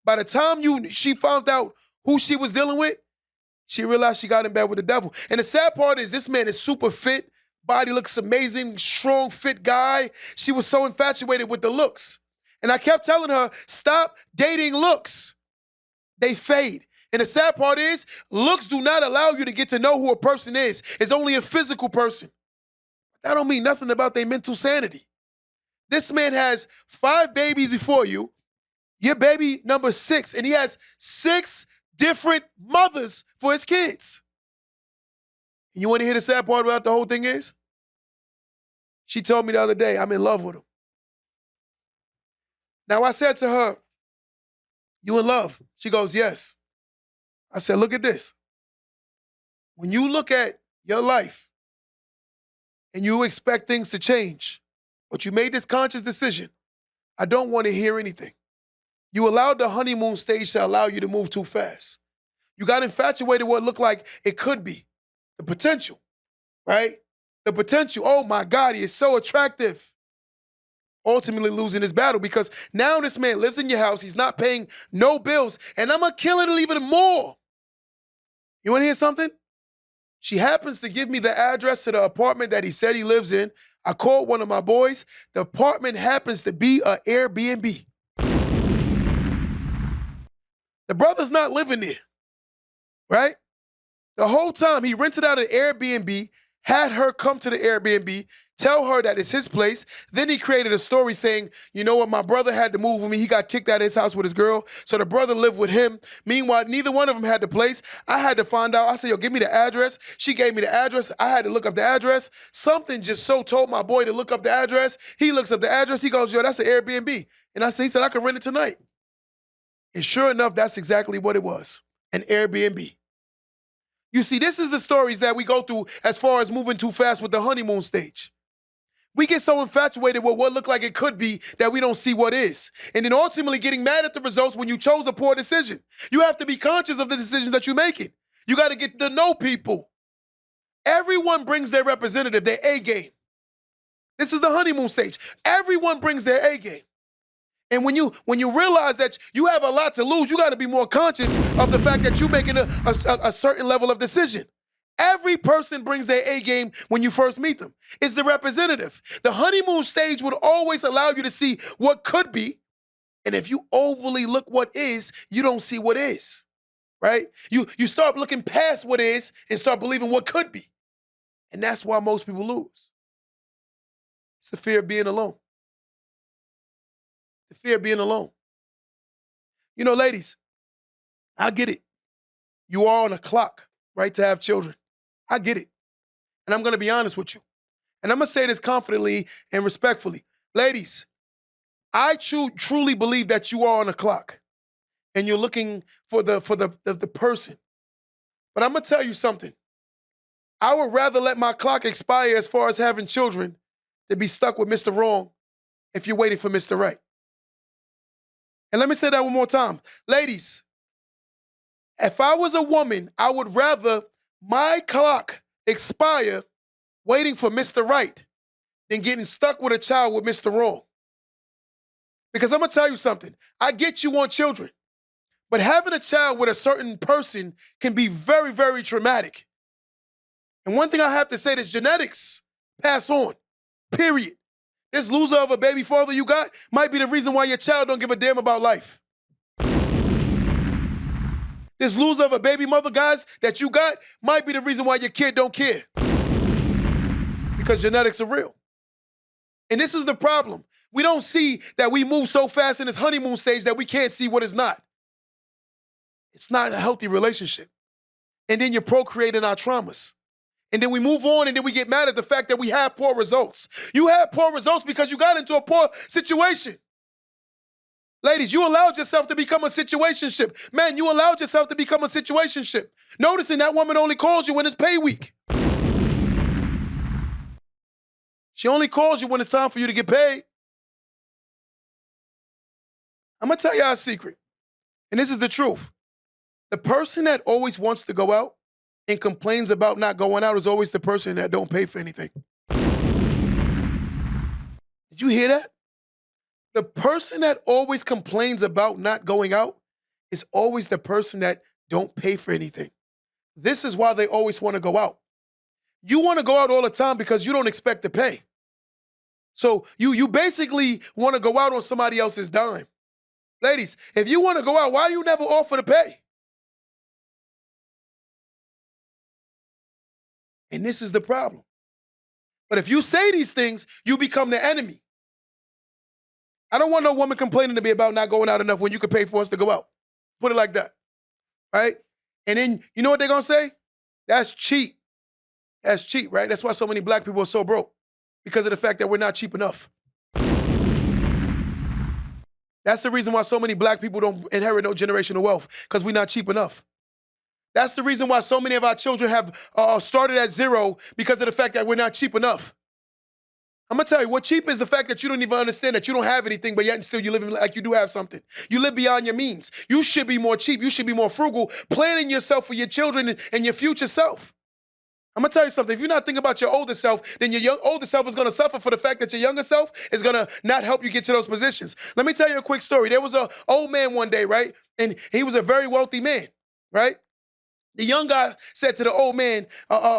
By the time she found out who she was dealing with, she realized she got in bed with the devil. And the sad part is this man is super fit, body looks amazing, strong, fit guy. She was so infatuated with the looks. And I kept telling her, stop dating looks. They fade. And the sad part is, looks do not allow you to get to know who a person is. It's only a physical person. That don't mean nothing about their mental sanity. This man has 5 babies before you. You're baby number 6, and he has 6 different mothers for his kids. And you want to hear the sad part about the whole thing is? She told me the other day, I'm in love with him. Now I said to her, you in love? She goes, yes. I said, look at this. When you look at your life and you expect things to change, but you made this conscious decision, I don't want to hear anything. You allowed the honeymoon stage to allow you to move too fast. You got infatuated with what it looked like it could be. The potential, right? The potential. Oh my God, he is so attractive. Ultimately losing his battle because now this man lives in your house. He's not paying no bills. And I'm going to kill it and leave it more. You want to hear something? She happens to give me the address to the apartment that he said he lives in. I called one of my boys. The apartment happens to be an Airbnb. The brother's not living there, right? The whole time he rented out an Airbnb, had her come to the Airbnb, tell her that it's his place. Then he created a story saying, you know what, my brother had to move with me. He got kicked out of his house with his girl. So the brother lived with him. Meanwhile, neither one of them had the place. I had to find out. I said, yo, give me the address. She gave me the address. I had to look up the address. Something just so told my boy to look up the address. He looks up the address. He goes, yo, that's an Airbnb. And he said, I can rent it tonight. And sure enough, that's exactly what it was, an Airbnb. You see, this is the stories that we go through as far as moving too fast with the honeymoon stage. We get so infatuated with what looked like it could be that we don't see what is. And then ultimately getting mad at the results when you chose a poor decision. You have to be conscious of the decisions that you're making. You got to get to know people. Everyone brings their representative, their A game. This is the honeymoon stage. Everyone brings their A game. And when you realize that you have a lot to lose, you got to be more conscious of the fact that you're making a certain level of decision. Every person brings their A game when you first meet them. It's the representative. The honeymoon stage would always allow you to see what could be. And if you overly look what is, you don't see what is, right? You start looking past what is and start believing what could be. And that's why most people lose. It's the fear of being alone. The fear of being alone. You know, ladies, I get it. You are on a clock, right, to have children. I get it. And I'm going to be honest with you. And I'm going to say this confidently and respectfully. Ladies, I truly believe that you are on a clock and you're looking for the person. But I'm going to tell you something. I would rather let my clock expire as far as having children than be stuck with Mr. Wrong if you're waiting for Mr. Right. And let me say that one more time. Ladies, if I was a woman, I would rather my clock expire waiting for Mr. Right than getting stuck with a child with Mr. Wrong. Because I'm going to tell you something. I get you want children, but having a child with a certain person can be very, very traumatic. And one thing I have to say is genetics pass on, period. This loser of a baby father you got might be the reason why your child don't give a damn about life. This loser of a baby mother, guys, that you got might be the reason why your kid don't care. Because genetics are real. And this is the problem. We don't see that we move so fast in this honeymoon stage that we can't see what is not. It's not a healthy relationship. And then you're procreating our traumas. And then we move on and then we get mad at the fact that we have poor results. You had poor results because you got into a poor situation. Ladies, you allowed yourself to become a situationship. Man, you allowed yourself to become a situationship. Noticing that woman only calls you when it's pay week. She only calls you when it's time for you to get paid. I'm going to tell y'all a secret. And this is the truth. The person that always wants to go out and complains about not going out is always the person that don't pay for anything. Did you hear that? The person that always complains about not going out is always the person that don't pay for anything. This is why they always want to go out. You want to go out all the time because you don't expect to pay. So you basically want to go out on somebody else's dime. Ladies, if you want to go out, why do you never offer to pay? And this is the problem. But if you say these things, you become the enemy. I don't want no woman complaining to me about not going out enough when you can pay for us to go out. Put it like that, right? And then you know what they're going to say? That's cheap. That's cheap, right? That's why so many black people are so broke, because of the fact that we're not cheap enough. That's the reason why so many black people don't inherit no generational wealth, because we're not cheap enough. That's the reason why so many of our children have started at zero, because of the fact that we're not cheap enough. I'm going to tell you, what cheap is the fact that you don't even understand that you don't have anything, but yet and still you're living like you do have something. You live beyond your means. You should be more cheap. You should be more frugal, planning yourself for your children and your future self. I'm going to tell you something. If you're not thinking about your older self, then your older self is going to suffer for the fact that your younger self is going to not help you get to those positions. Let me tell you a quick story. There was an old man one day, right? And he was a very wealthy man, right? The young guy said to the old man,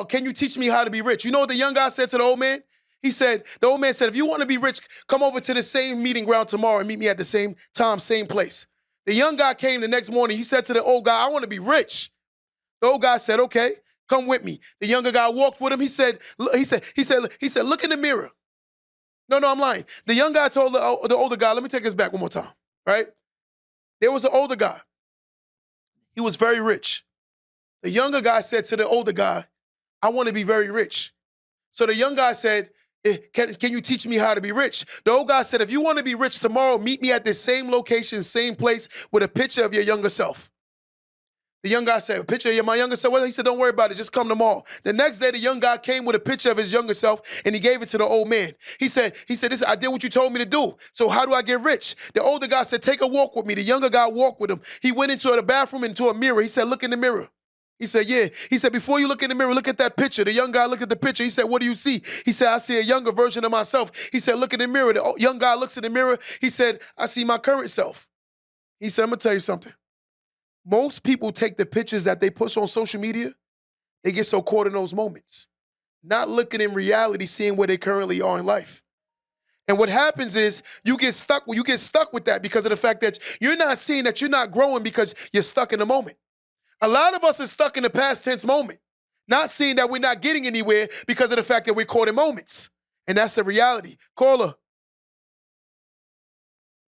can you teach me how to be rich? You know what the young guy said to the old man? The old man said, if you want to be rich, come over to the same meeting ground tomorrow and meet me at the same time, same place. The young guy came the next morning. He said to the old guy, I want to be rich. The old guy said, okay, come with me. The younger guy walked with him. He said, look in the mirror. No, I'm lying. The young guy told the older guy, let me take this back one more time, right? There was an older guy. He was very rich. The younger guy said to the older guy, I want to be very rich. So the young guy said, can you teach me how to be rich? The old guy said, if you want to be rich tomorrow, meet me at this same location, same place with a picture of your younger self. The young guy said, a picture of my younger self? Well, he said, don't worry about it. Just come tomorrow. The next day, the young guy came with a picture of his younger self, and he gave it to the old man. He said, I did what you told me to do. So how do I get rich? The older guy said, take a walk with me. The younger guy walked with him. He went into the bathroom, into a mirror. He said, look in the mirror. He said, yeah. He said, before you look in the mirror, look at that picture. The young guy looked at the picture. He said, what do you see? He said, I see a younger version of myself. He said, look in the mirror. The young guy looks in the mirror. He said, I see my current self. He said, I'm going to tell you something. Most people take the pictures that they post on social media. They get so caught in those moments, not looking in reality, seeing where they currently are in life. And what happens is you get stuck with that because of the fact that you're not seeing that you're not growing because you're stuck in the moment. A lot of us are stuck in the past tense moment, not seeing that we're not getting anywhere because of the fact that we're caught in moments. And that's the reality. Caller.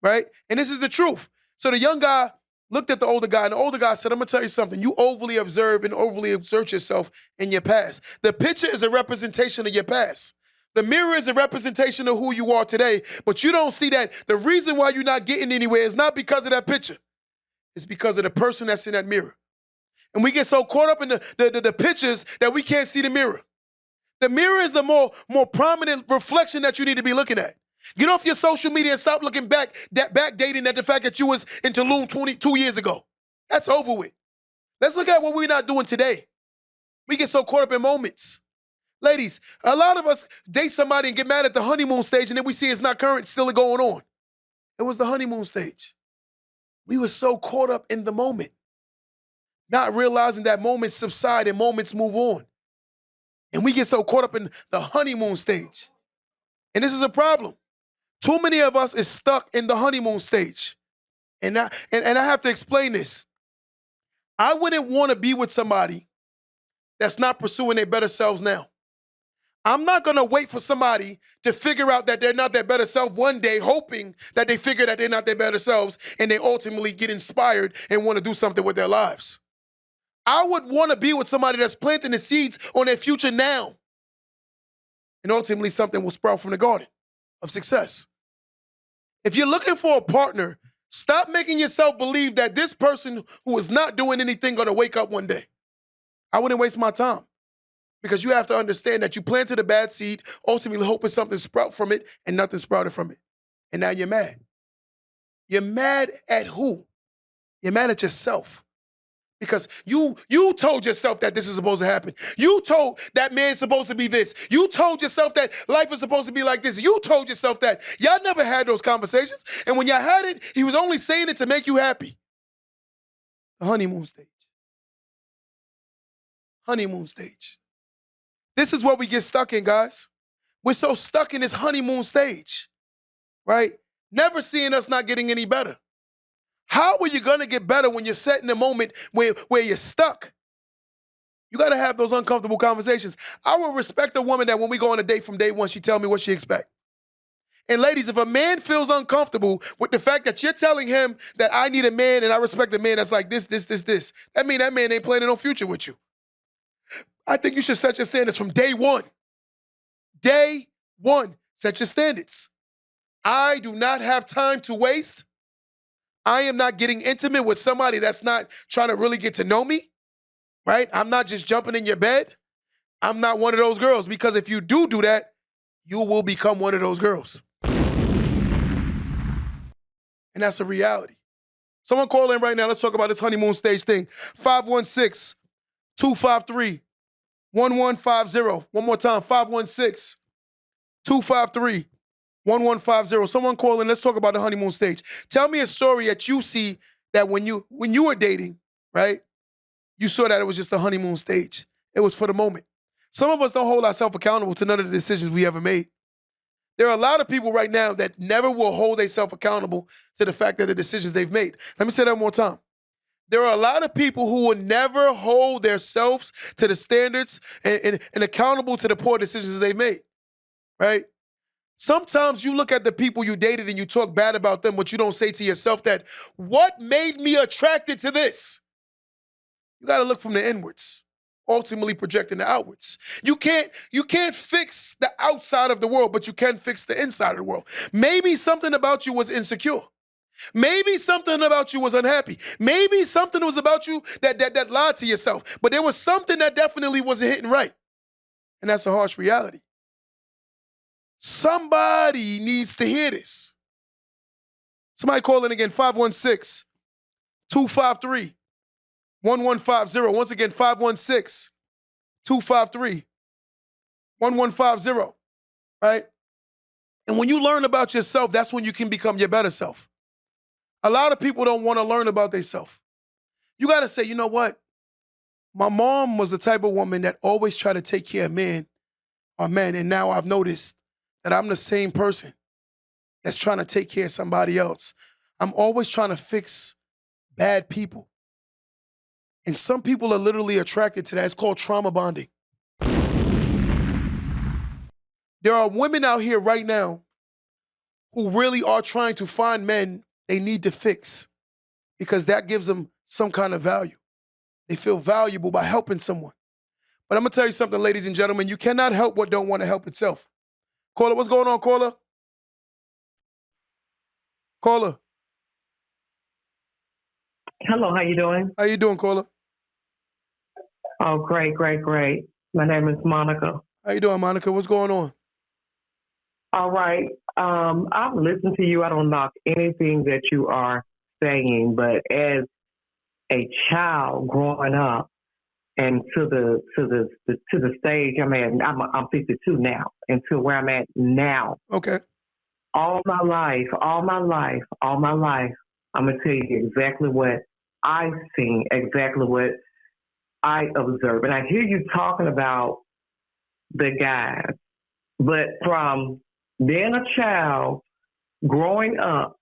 Right? And this is the truth. So the young guy looked at the older guy, and the older guy said, I'm going to tell you something. You overly observe and overly exert yourself in your past. The picture is a representation of your past. The mirror is a representation of who you are today, but you don't see that the reason why you're not getting anywhere is not because of that picture. It's because of the person that's in that mirror. And we get so caught up in the pictures that we can't see the mirror. The mirror is the more prominent reflection that you need to be looking at. Get off your social media and stop looking backdating at the fact that you was in Tulum 22 years ago. That's over with. Let's look at what we're not doing today. We get so caught up in moments. Ladies, a lot of us date somebody and get mad at the honeymoon stage, and then we see it's not current, still going on. It was the honeymoon stage. We were so caught up in the moment, not realizing that moments subside and moments move on. And we get so caught up in the honeymoon stage. And this is a problem. Too many of us is stuck in the honeymoon stage. And I have to explain this. I wouldn't want to be with somebody that's not pursuing their better selves now. I'm not going to wait for somebody to figure out that they're not their better self one day, hoping that they figure that they're not their better selves and they ultimately get inspired and want to do something with their lives. I would want to be with somebody that's planting the seeds on their future now. And ultimately something will sprout from the garden of success. If you're looking for a partner, stop making yourself believe that this person who is not doing anything going to wake up one day. I wouldn't waste my time. Because you have to understand that you planted a bad seed, ultimately hoping something sprout from it, and nothing sprouted from it. And now you're mad. You're mad at who? You're mad at yourself. Because you told yourself that this is supposed to happen. You told that man's supposed to be this. You told yourself that life is supposed to be like this. You told yourself that. Y'all never had those conversations. And when y'all had it, he was only saying it to make you happy. The honeymoon stage. Honeymoon stage. This is what we get stuck in, guys. We're so stuck in this honeymoon stage, right? Never seeing us not getting any better. How are you going to get better when you're set in a moment where you're stuck? You got to have those uncomfortable conversations. I will respect a woman that when we go on a date from day one, she tell me what she expects. And ladies, if a man feels uncomfortable with the fact that you're telling him that I need a man and I respect a man that's like this, that means that man ain't planning no future with you. I think you should set your standards from day one. Day one, set your standards. I do not have time to waste. I am not getting intimate with somebody that's not trying to really get to know me, right? I'm not just jumping in your bed. I'm not one of those girls, because if you do that, you will become one of those girls. And that's a reality. Someone call in right now. Let's talk about this honeymoon stage thing. 516-253-1150. One more time, 516-253-1150. Someone call in. Let's talk about the honeymoon stage. Tell me a story that you see that when you were dating, right, you saw that it was just a honeymoon stage. It was for the moment. Some of us don't hold ourselves accountable to none of the decisions we ever made. There are a lot of people right now that never will hold themselves accountable to the fact that the decisions they've made. Let me say that one more time. There are a lot of people who will never hold themselves to the standards and accountable to the poor decisions they've made, right? Sometimes you look at the people you dated and you talk bad about them, but you don't say to yourself that, what made me attracted to this? You got to look from the inwards, ultimately projecting the outwards. You can't fix the outside of the world, but you can fix the inside of the world. Maybe something about you was insecure. Maybe something about you was unhappy. Maybe something was about you that lied to yourself. But there was something that definitely wasn't hitting right. And that's a harsh reality. Somebody needs to hear this. Somebody call in again, 516-253-1150. Once again, 516-253-1150, right? And when you learn about yourself, that's when you can become your better self. A lot of people don't want to learn about themselves. You got to say, you know what? My mom was the type of woman that always tried to take care of men, and now I've noticed that I'm the same person that's trying to take care of somebody else. I'm always trying to fix bad people. And some people are literally attracted to that. It's called trauma bonding. There are women out here right now who really are trying to find men they need to fix because that gives them some kind of value. They feel valuable by helping someone. But I'm going to tell you something, ladies and gentlemen. You cannot help what don't want to help itself. Caller, what's going on, caller? Caller. Hello, how you doing? How you doing, caller? Oh, great. My name is Monica. How you doing, Monica? What's going on? All right. I've listened to you. I don't knock anything that you are saying, but as a child growing up and to the stage I'm at, I'm 52 now, and to where I'm at now. Okay. All my life, I'm gonna tell you exactly what I've seen, exactly what I observe. And I hear you talking about the guys, but from being a child, growing up,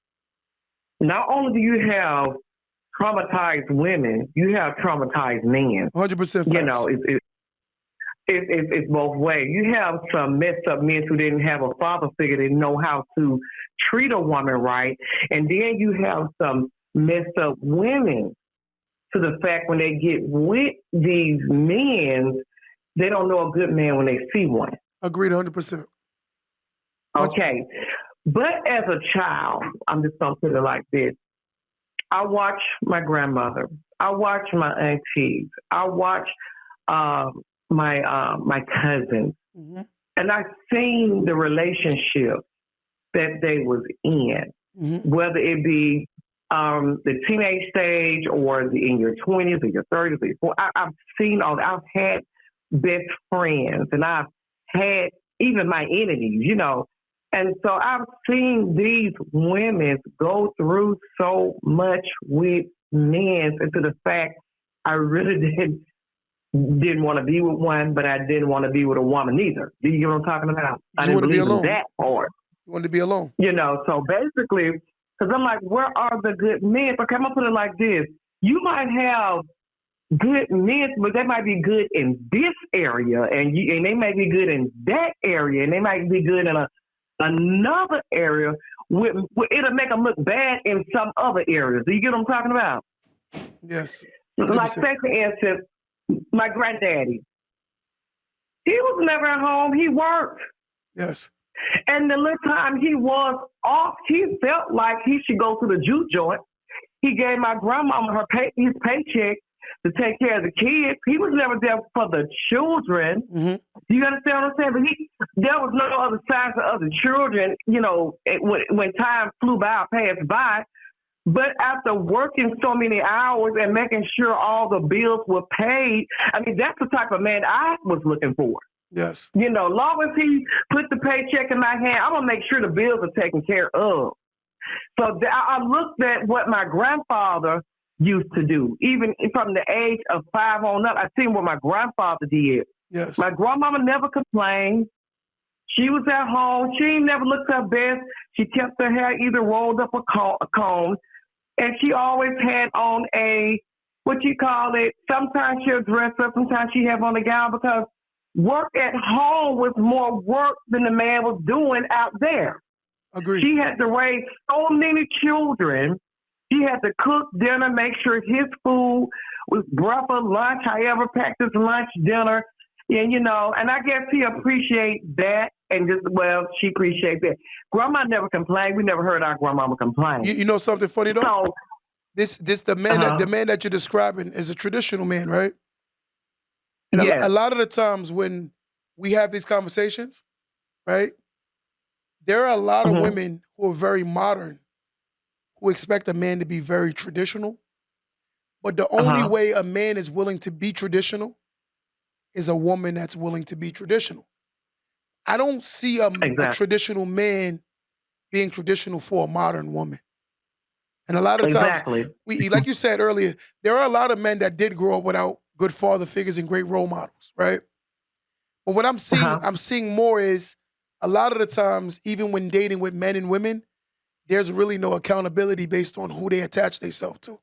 not only do you have traumatized women, you have traumatized men. 100% facts. You know, it's both ways. You have some messed up men who didn't have a father figure, didn't know how to treat a woman right. And then you have some messed up women to the fact when they get with these men, they don't know a good man when they see one. Agreed 100%. Okay. But as a child, I'm just going to put it like this. I watch my grandmother. I watch my aunties. I watch my cousins. Mm-hmm. And I've seen the relationship that they was in, mm-hmm. whether it be the teenage stage or in your 20s or your 30s or your 40s. I've seen all that. I've had best friends, and I've had even my enemies, you know. And so I've seen these women go through so much with men, and to the fact I really didn't didn't want to be with one, but I didn't want to be with a woman either. Do you get what I'm talking about? I didn't believe in that part. You wanted to be alone. So basically, because I'm like, where are the good men? But I'm going to put it like this. You might have good men, but they might be good in this area, and they might be good in that area, and they might be good in another area. It'll make them look bad in some other areas. Do you get what I'm talking about? Yes. Like, say, for instance, my granddaddy. He was never at home. He worked. Yes. And the little time he was off, he felt like he should go to the juke joint. He gave my grandmama his paycheck to take care of the kids. He was never there for the children. Mm-hmm. Do you understand what I'm saying? But there was no other signs of other children, when time flew by, passed by. But after working so many hours and making sure all the bills were paid, I mean, that's the type of man I was looking for. Yes. Long as he put the paycheck in my hand, I'm going to make sure the bills are taken care of. So I looked at what my grandfather used to do. Even from the age of 5 on up, I seen what my grandfather did. Yes. My grandmama never complained. She was at home. She never looked her best. She kept her hair either rolled up or combed. And she always had on sometimes she'll dress up, sometimes she have on a gown, because work at home was more work than the man was doing out there. Agreed. She had to raise so many children. She had to cook dinner, make sure his food was breakfast, lunch, however, packed his lunch, dinner. And I guess he appreciates that, and she appreciates that. Grandma never complained. We never heard our grandmama complain. You know something funny though? So, the man that you're describing is a traditional man, right? And yes. a lot of the times when we have these conversations, right, there are a lot of women who are very modern, who expect a man to be very traditional. But the only way a man is willing to be traditional is a woman that's willing to be traditional. I don't see a traditional man being traditional for a modern woman. And a lot of times, like you said earlier, there are a lot of men that did grow up without good father figures and great role models, right? But what I'm seeing more is a lot of the times, even when dating with men and women, there's really no accountability based on who they attach themselves to.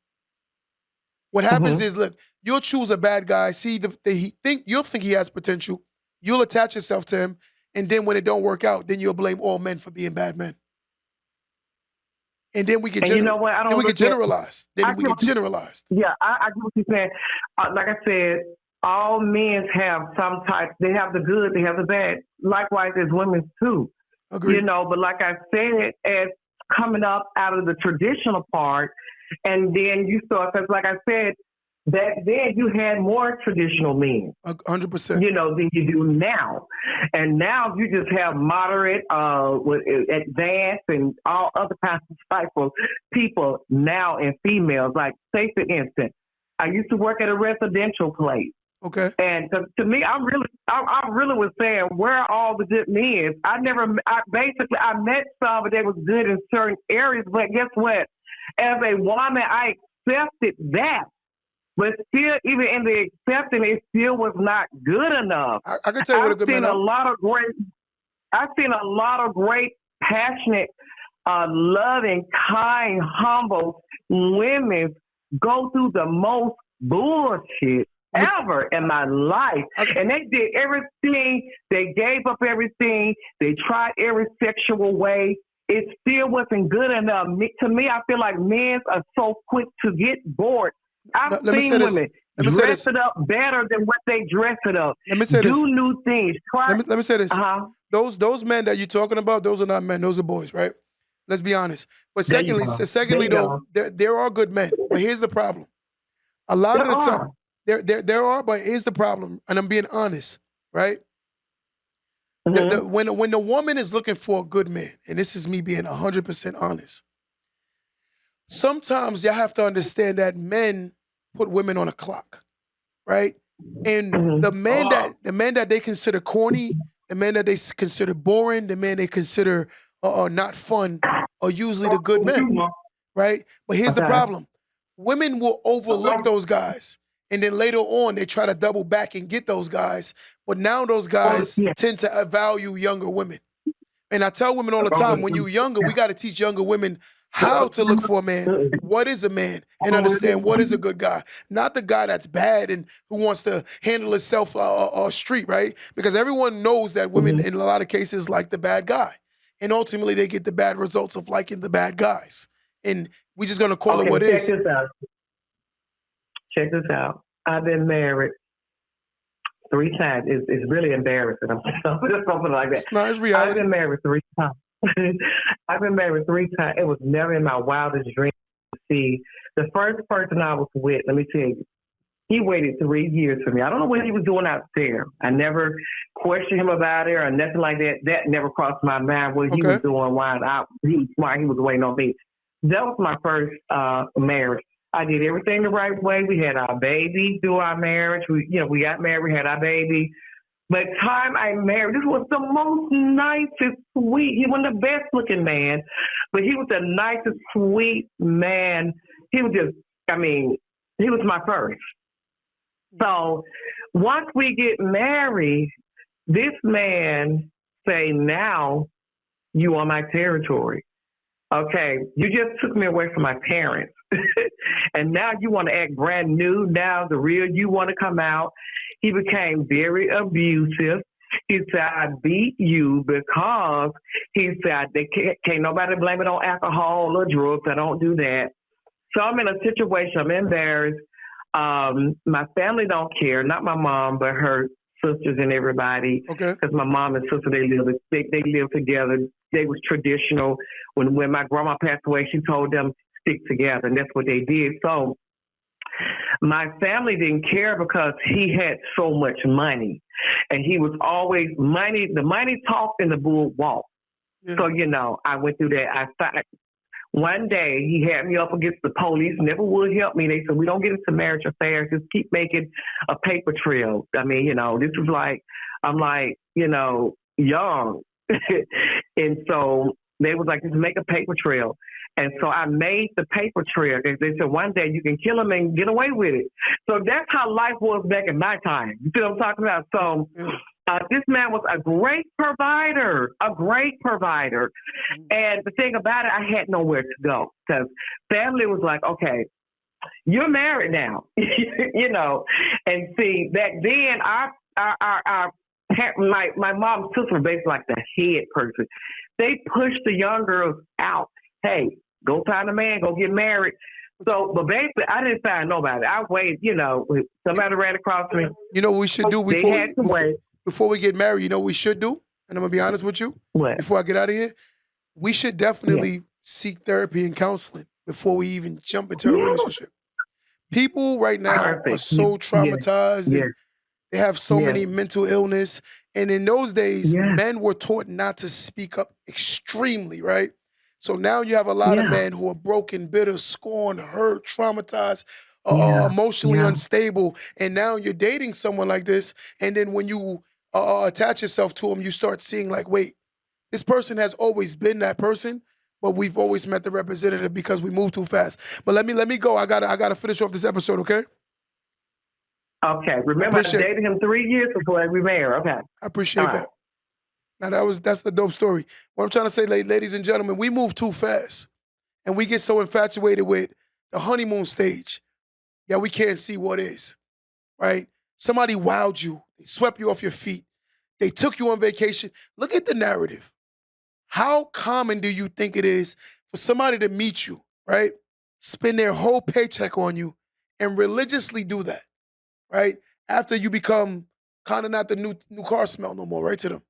What happens is, look, you'll choose a bad guy, you'll think he has potential, you'll attach yourself to him, and then when it don't work out, then you'll blame all men for being bad men. And then we get generalized. Yeah, I get what you're saying. Like I said, all men have some type. They have the good, they have the bad. Likewise, as women too. Agreed. But like I said, as coming up out of the traditional part, and then you saw, because like I said, back then you had more traditional men. 100%. Than you do now. And now you just have moderate, advanced, and all other kinds of type of people now, and females. Like, say for instance, I used to work at a residential place. Okay. And to me, I really was saying, where are all the good men? I met some, but they was good in certain areas. But guess what? As a woman, I accepted that. But still, even in the accepting, it still was not good enough. I can tell you what a good man is. I've seen a lot of great, passionate, loving, kind, humble women go through the most bullshit ever in my life. And they did everything. They gave up everything. They tried every sexual way. It still wasn't good enough. To me, I feel like men are so quick to get bored. I've seen women dress it up better than what they dress it up. Do new things. Let me say this. Those men that you're talking about, those are not men. Those are boys, right? Let's be honest. But secondly, though, there are good men. But here's the problem. A lot of the time, there are, but here's the problem. And I'm being honest, right? When the woman is looking for a good man, and this is me being 100% honest, sometimes you have to understand that men put women on a clock, right? And the man that they consider corny, the man that they consider boring, the man they consider not fun, are usually the good men, right? But here's the problem: women will overlook those guys And then later on, they try to double back and get those guys. But now those guys tend to value younger women. And I tell women all the time, when you're younger, we got to teach younger women how to look for a man, what is a man, and understand what is a good guy. Not the guy that's bad and who wants to handle himself street, right? Because everyone knows that women, in a lot of cases, like the bad guy. And ultimately, they get the bad results of liking the bad guys. And we're just going to call it what it is. Check this out. I've been married 3 times. It's really embarrassing. I'm something like that. It's not reality. I've been married 3 times. I've been married 3 times. It was never in my wildest dreams to see. The first person I was with, let me tell you, he waited 3 years for me. I don't know what he was doing out there. I never questioned him about it or nothing like that. That never crossed my mind what he was doing, why he was smart. He was waiting on me. That was my first marriage. I did everything the right way. We had our baby through our marriage. We got married. We had our baby. By the time I married, this was the most nicest, sweet. He wasn't the best looking man, but he was the nicest, sweet man. He was just, he was my first. So once we get married, this man say, now you on my territory. Okay, you just took me away from my parents. And now you want to act brand new. Now the real you want to come out. He became very abusive. He said, I beat you because he said, they can't nobody blame it on alcohol or drugs. I don't do that. So I'm in a situation, I'm embarrassed. My family don't care, not my mom, but her sisters and everybody. Okay. Because my mom and sister, they live together. They was traditional. When my grandma passed away, she told them stick together, and that's what they did. So my family didn't care because he had so much money, and he was always money. The money talked and the bull walked. Yeah. So I went through that. One day he had me up against the police. Never would help me. They said, we don't get into marriage affairs. Just keep making a paper trail. This is like, I'm like, young. And so they was like, just make a paper trail. And so I made the paper trail. They said, one day you can kill him and get away with it. So that's how life was back in my time. You see what I'm talking about? So this man was a great provider. And the thing about it, I had nowhere to go because family was like, okay, you're married now, And see, back then, my mom and sister were basically like the head person. They pushed the young girls out. Hey, go find a man, go get married. So, but basically, I didn't find nobody. I waited, somebody ran across me. You know what we should do before we get married? You know what we should do? And I'm going to be honest with you. What? Before I get out of here, we should definitely seek therapy and counseling before we even jump into a relationship. People right now are so traumatized. And they have so many mental illness. And in those days, men were taught not to speak up extremely, right? So now you have a lot of men who are broken, bitter, scorned, hurt, traumatized, emotionally unstable. And now you're dating someone like this. And then when you attach yourself to them, you start seeing like, wait, this person has always been that person, but we've always met the representative because we move too fast. But let me go. I gotta finish off this episode, okay? Okay. Remember, I dated him 3 years before we married. Okay. I appreciate that. Now that's the dope story. What I'm trying to say, ladies and gentlemen, we move too fast, and we get so infatuated with the honeymoon stage that we can't see what is. Right? Somebody wowed you. They swept you off your feet. They took you on vacation. Look at the narrative. How common do you think it is for somebody to meet you, right? Spend their whole paycheck on you and religiously do that, right? After you become kind of not the new car smell no more, right, to them.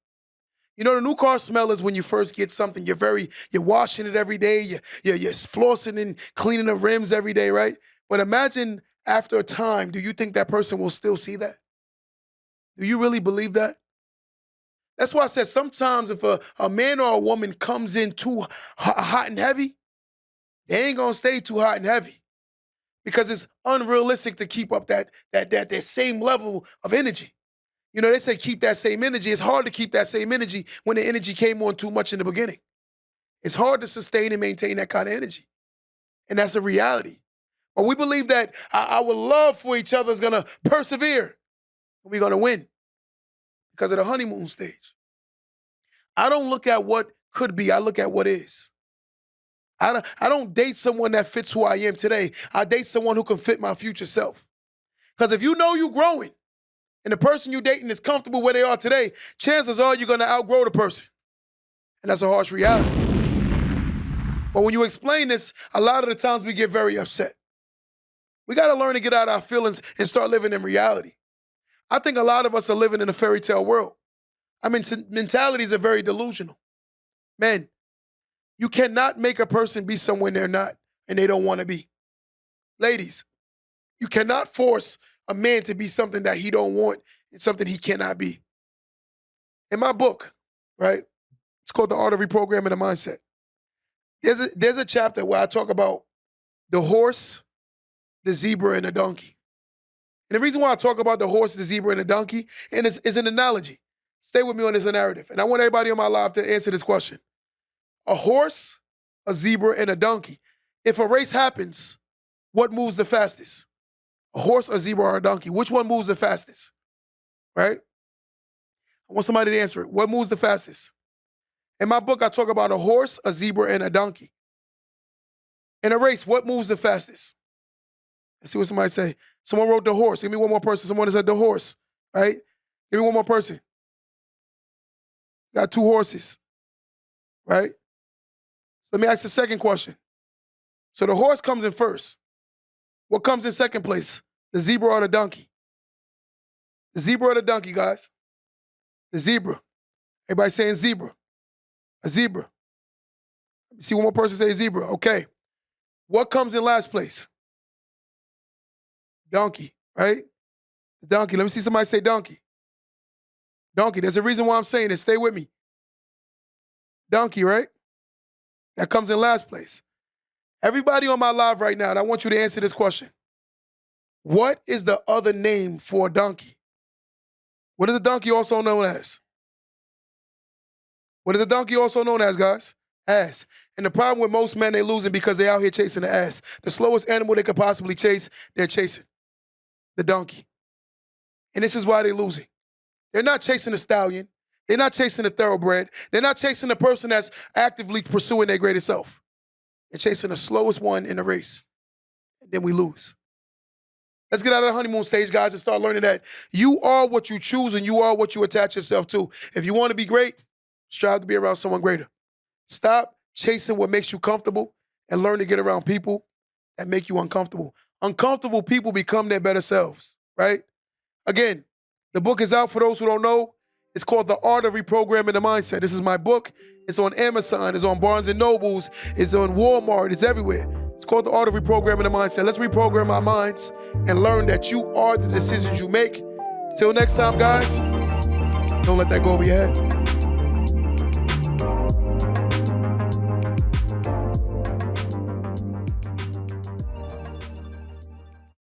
The new car smell is when you first get something. You're washing it every day. You're flossing and cleaning the rims every day, right? But imagine after a time, do you think that person will still see that? Do you really believe that? That's why I said sometimes if a man or a woman comes in too hot and heavy, they ain't gonna stay too hot and heavy because it's unrealistic to keep up that same level of energy. They say keep that same energy. It's hard to keep that same energy when the energy came on too much in the beginning. It's hard to sustain and maintain that kind of energy. And that's a reality. Or we believe that our love for each other is going to persevere. And we're going to win because of the honeymoon stage. I don't look at what could be. I look at what is. I don't date someone that fits who I am today. I date someone who can fit my future self. Because if you know you're growing and the person you're dating is comfortable where they are today, chances are you're going to outgrow the person. And that's a harsh reality. But when you explain this, a lot of the times we get very upset. We got to learn to get out our feelings and start living in reality. I think a lot of us are living in a fairy tale world. I mean, mentalities are very delusional. Man, you cannot make a person be someone they're not and they don't want to be. Ladies, you cannot force a man to be something that he don't want and something he cannot be. In my book, right, it's called The Art of Reprogramming the Mindset. There's a chapter where I talk about the horse, the zebra, and the donkey. And the reason why I talk about the horse, the zebra, and the donkey, and it's an analogy. Stay with me on this narrative. And I want everybody on my live to answer this question. A horse, a zebra, and a donkey. If a race happens, what moves the fastest? A horse, a zebra, or a donkey? Which one moves the fastest? Right? I want somebody to answer it. What moves the fastest? In my book, I talk about a horse, a zebra, and a donkey. In a race, what moves the fastest? Let's see what somebody say. Someone wrote the horse. Give me one more person. Someone said the horse, right? Give me one more person. Got two horses, right? So let me ask the second question. So the horse comes in first. What comes in second place? The zebra or the donkey? The zebra or the donkey, guys? The zebra. Everybody saying zebra. A zebra. Let me see one more person say zebra. Okay. What comes in last place? Donkey, right? Donkey. Let me see somebody say donkey. Donkey. There's a reason why I'm saying this. Stay with me. Donkey, right? That comes in last place. Everybody on my live right now, and I want you to answer this question. What is the other name for a donkey? What is a donkey also known as? What is a donkey also known as, guys? Ass. And the problem with most men, they're losing because they're out here chasing the ass. The slowest animal they could possibly chase, they're chasing. The donkey. And this is why they're losing. They're not chasing the stallion. They're not chasing the thoroughbred. They're not chasing the person that's actively pursuing their greatest self. They're chasing the slowest one in the race. And then we lose. Let's get out of the honeymoon stage, guys, and start learning that you are what you choose and you are what you attach yourself to. If you want to be great, strive to be around someone greater. Stop chasing what makes you comfortable and learn to get around people that make you uncomfortable. Uncomfortable people become their better selves, right? Again, the book is out for those who don't know. It's called The Art of Reprogramming the Mindset. This is my book. It's on Amazon. It's on Barnes & Nobles. It's on Walmart. It's everywhere. It's called The Art of Reprogramming the Mindset. Let's reprogram our minds and learn that you are the decisions you make. Till next time, guys, don't let that go over your head.